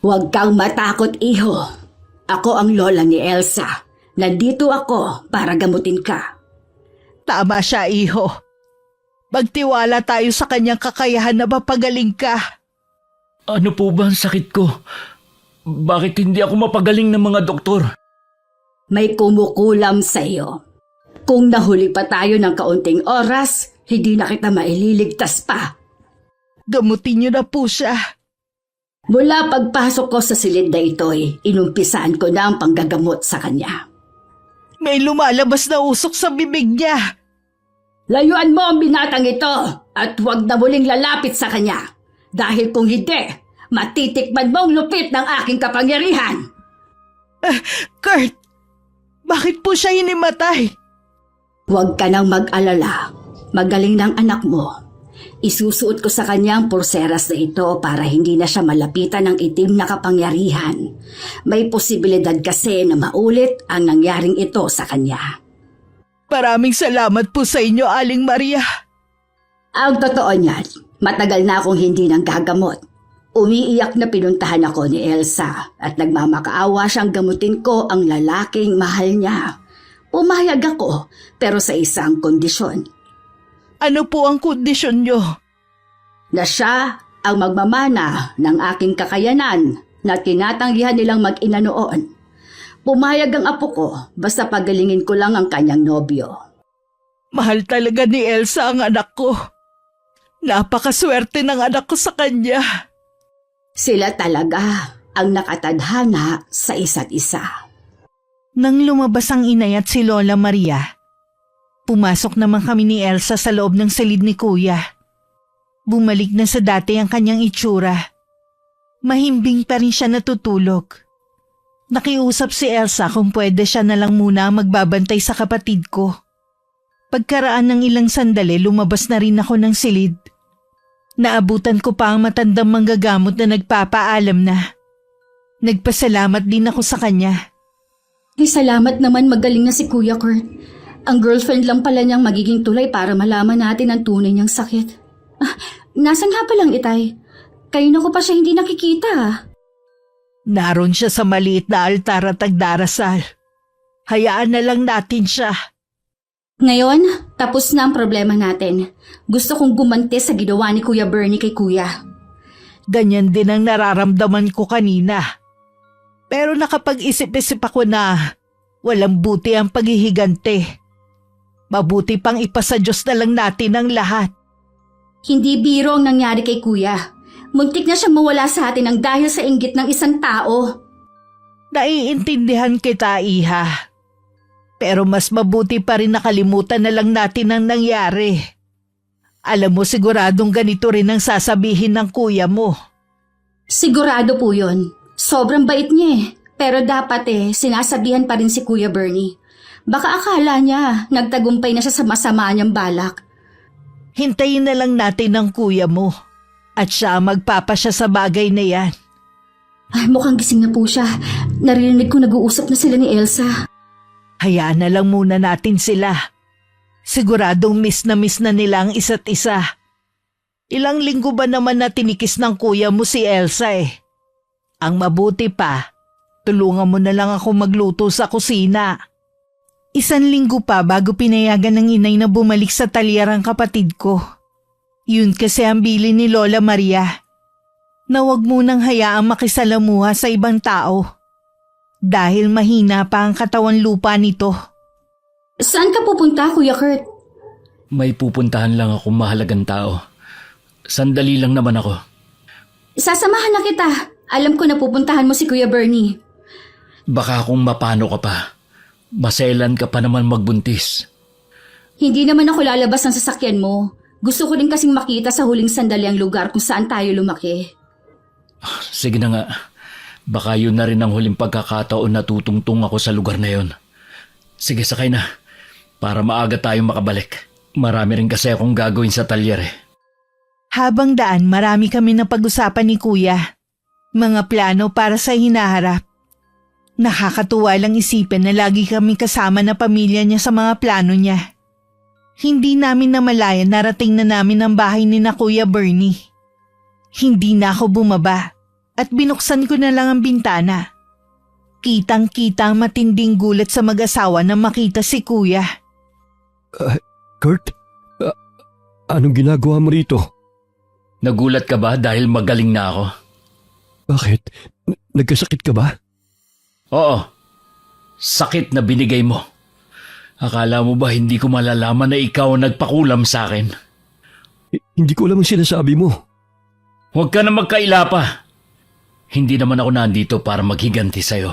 Huwag kang matakot, iho. Ako ang lola ni Elsa. Nandito ako para gamutin ka. Tama siya, iho. Magtiwala tayo sa kanyang kakayahan na mapagaling ka. Ano po ba ang sakit ko? Bakit hindi ako mapagaling ng mga doktor? May kumukulam sa iyo. Kung nahuli pa tayo ng kaunting oras, hindi na kita maililigtas pa. Gamutin niyo na po siya. Mula pagpasok ko sa silid na ito'y inumpisaan ko na ang panggagamot sa kanya. May lumalabas na usok sa bibig niya. Layuan mo ang binatang ito at huwag na muling lalapit sa kanya. Dahil kung hindi, matitikman mo ang lupit ng aking kapangyarihan. Kurt, bakit po siya hinimatay? Huwag ka nang mag-alala. Magaling ng anak mo. Isusuot ko sa kanya ang pulseras na ito para hindi na siya malapitan ng itim na kapangyarihan. May posibilidad kasi na maulit ang nangyaring ito sa kanya. Maraming salamat po sa inyo, Aling Maria. Ang totoo niyan, matagal na akong hindi nang gagamot. Umiiyak na pinuntahan ako ni Elsa at nagmamakaawa siyang gamutin ko ang lalaking mahal niya. Pumayag ako, pero sa isang kondisyon. Ano po ang kondisyon niyo? Na siya ang magmamana ng aking kakayanan na tinatanggihan nilang mag-ina noon. Pumayag ang apo ko, basta pagalingin ko lang ang kanyang nobyo. Mahal talaga ni Elsa ang anak ko. Napakaswerte ng anak ko sa kanya. Sila talaga ang nakatadhana sa isa't isa. Nang lumabas ang inay at si Lola Maria, pumasok naman kami ni Elsa sa loob ng silid ni Kuya. Bumalik na sa dati ang kanyang itsura. Mahimbing pa rin siya natutulog. Nakiusap si Elsa kung pwede siya na lang muna magbabantay sa kapatid ko. Pagkaraan ng ilang sandali, lumabas na rin ako ng silid. Naabutan ko pa ang matandang manggagamot na nagpapaalam na. Nagpasalamat din ako sa kanya. Di salamat naman, magaling na si Kuya Kurt. Ang girlfriend lang pala niyang magiging tulay para malaman natin ang tunay niyang sakit. Nasaan nga palang Itay? Kayo na ko pa siya hindi nakikita. Naroon siya sa maliit na altar at nagdarasal. Hayaan na lang natin siya. Ngayon, tapos na ang problema natin. Gusto kong gumanti sa ginawa ni Kuya Bernie kay Kuya. Ganyan din ang nararamdaman ko kanina. Pero nakapag-isip-isip ako na walang buti ang paghihigante. Mabuti pang ipasa Diyos na lang natin ang lahat. Hindi biro ang nangyari kay Kuya. Muntik na siyang mawala sa atin ang dahil sa inggit ng isang tao. Naiintindihan kita, Iha. Pero mas mabuti pa rin nakalimutan na lang natin ang nangyari. Alam mo siguradong ganito rin ang sasabihin ng kuya mo. Sigurado po yun. Sobrang bait niya eh. Pero dapat sinasabihan pa rin si Kuya Bernie. Baka akala niya nagtagumpay na siya sa masama niyang balak. Hintayin na lang natin ang kuya mo. At siya magpapasya sa bagay na yan. Ay, mukhang gising na po siya. Narinig ko nag-uusap na sila ni Elsa. Hayaan na lang muna natin sila. Siguradong miss na nila ang isa't isa. Ilang linggo ba naman na tinikis ng kuya mo si Elsa eh. Ang mabuti pa, tulungan mo na lang ako magluto sa kusina. 1 linggo pa bago pinayagan ng inay na bumalik sa talyar ang kapatid ko. Yun kasi ang bili ni Lola Maria. na huwag munang hayaang makisalamuha sa ibang tao dahil mahina pa ang katawan lupa nito. Saan ka pupunta, Kuya Kurt? May pupuntahan lang akong mahalagang tao. Sandali lang naman ako. Sasamahan na kita. Alam ko na pupuntahan mo si Kuya Bernie. Baka kung mapano ka pa. Maselan ka pa naman magbuntis. Hindi naman ako lalabas ng sasakyan mo. Gusto ko rin kasing makita sa huling sandali ang lugar kung saan tayo lumaki. Sige na nga. Baka yun na rin ang huling pagkakataon na tutungtong ako sa lugar na yon. Sige, sakay na. Para maaga tayong makabalik. Marami rin kasi akong gagawin sa talyer eh. Habang daan, marami kami na pag-usapan ni Kuya. Mga plano para sa hinaharap. Nakakatuwa lang isipin na lagi kami kasama na pamilya niya sa mga plano niya. Hindi namin namalayan narating na namin ang bahay ni na Kuya Bernie. Hindi na ako bumaba at binuksan ko na lang ang bintana. Kitang-kita ang matinding gulat sa mag-asawa na makita si Kuya. Kurt, anong ginagawa mo rito? Nagulat ka ba dahil magaling na ako? Bakit? Nagkasakit ka ba? Oo. Sakit na binigay mo. Akala mo ba hindi ko malalaman na ikaw ang nagpakulam sa akin? Hindi ko alam ang sinasabi mo. Huwag ka na magkaila pa. Hindi naman ako nandito para maghiganti sa'yo.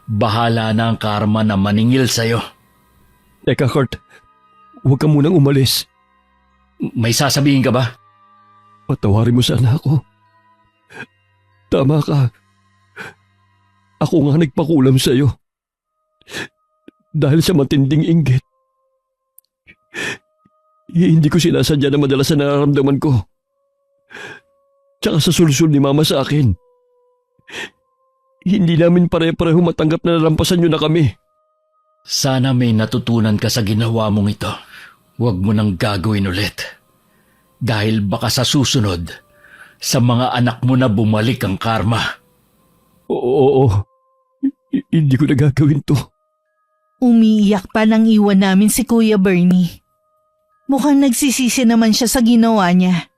Bahala na ang karma na maningil sa'yo. Teka, Kurt. Huwag ka munang umalis. May sasabihin ka ba? Patawarin mo sana ako. Tama ka. Ako nga nagpakulam sa'yo. Dahil sa matinding inggit. Hindi ko sinasadya na madalas na nararamdaman ko. Tsaka sa sulsul ni Mama sa akin. Hindi namin pare-pareho matanggap na nalampasan nyo na kami. Sana may natutunan ka sa ginawa mong ito. Huwag mo nang gagawin ulit. Dahil baka sa susunod, sa mga anak mo na bumalik ang karma. Oo. Hindi ko na gagawin to. Umiiyak pa nang iwan namin si Kuya Bernie. Mukhang nagsisisi naman siya sa ginawa niya.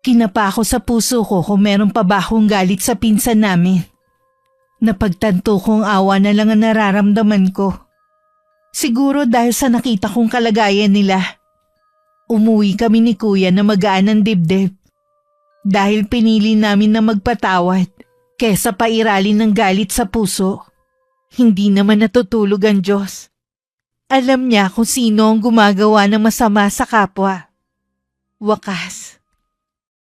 Kinapa ko sa puso ko kung meron pa ba akong galit sa pinsan namin. Napagtanto kong awa na lang ang nararamdaman ko. Siguro dahil sa nakita kong kalagayan nila. Umuwi kami ni Kuya na magaan ng dibdib. Dahil pinili namin na magpatawad kesa pairalin ng galit sa puso. Hindi naman natutulog ang Diyos. Alam niya kung sino ang gumagawa ng masama sa kapwa. Wakas,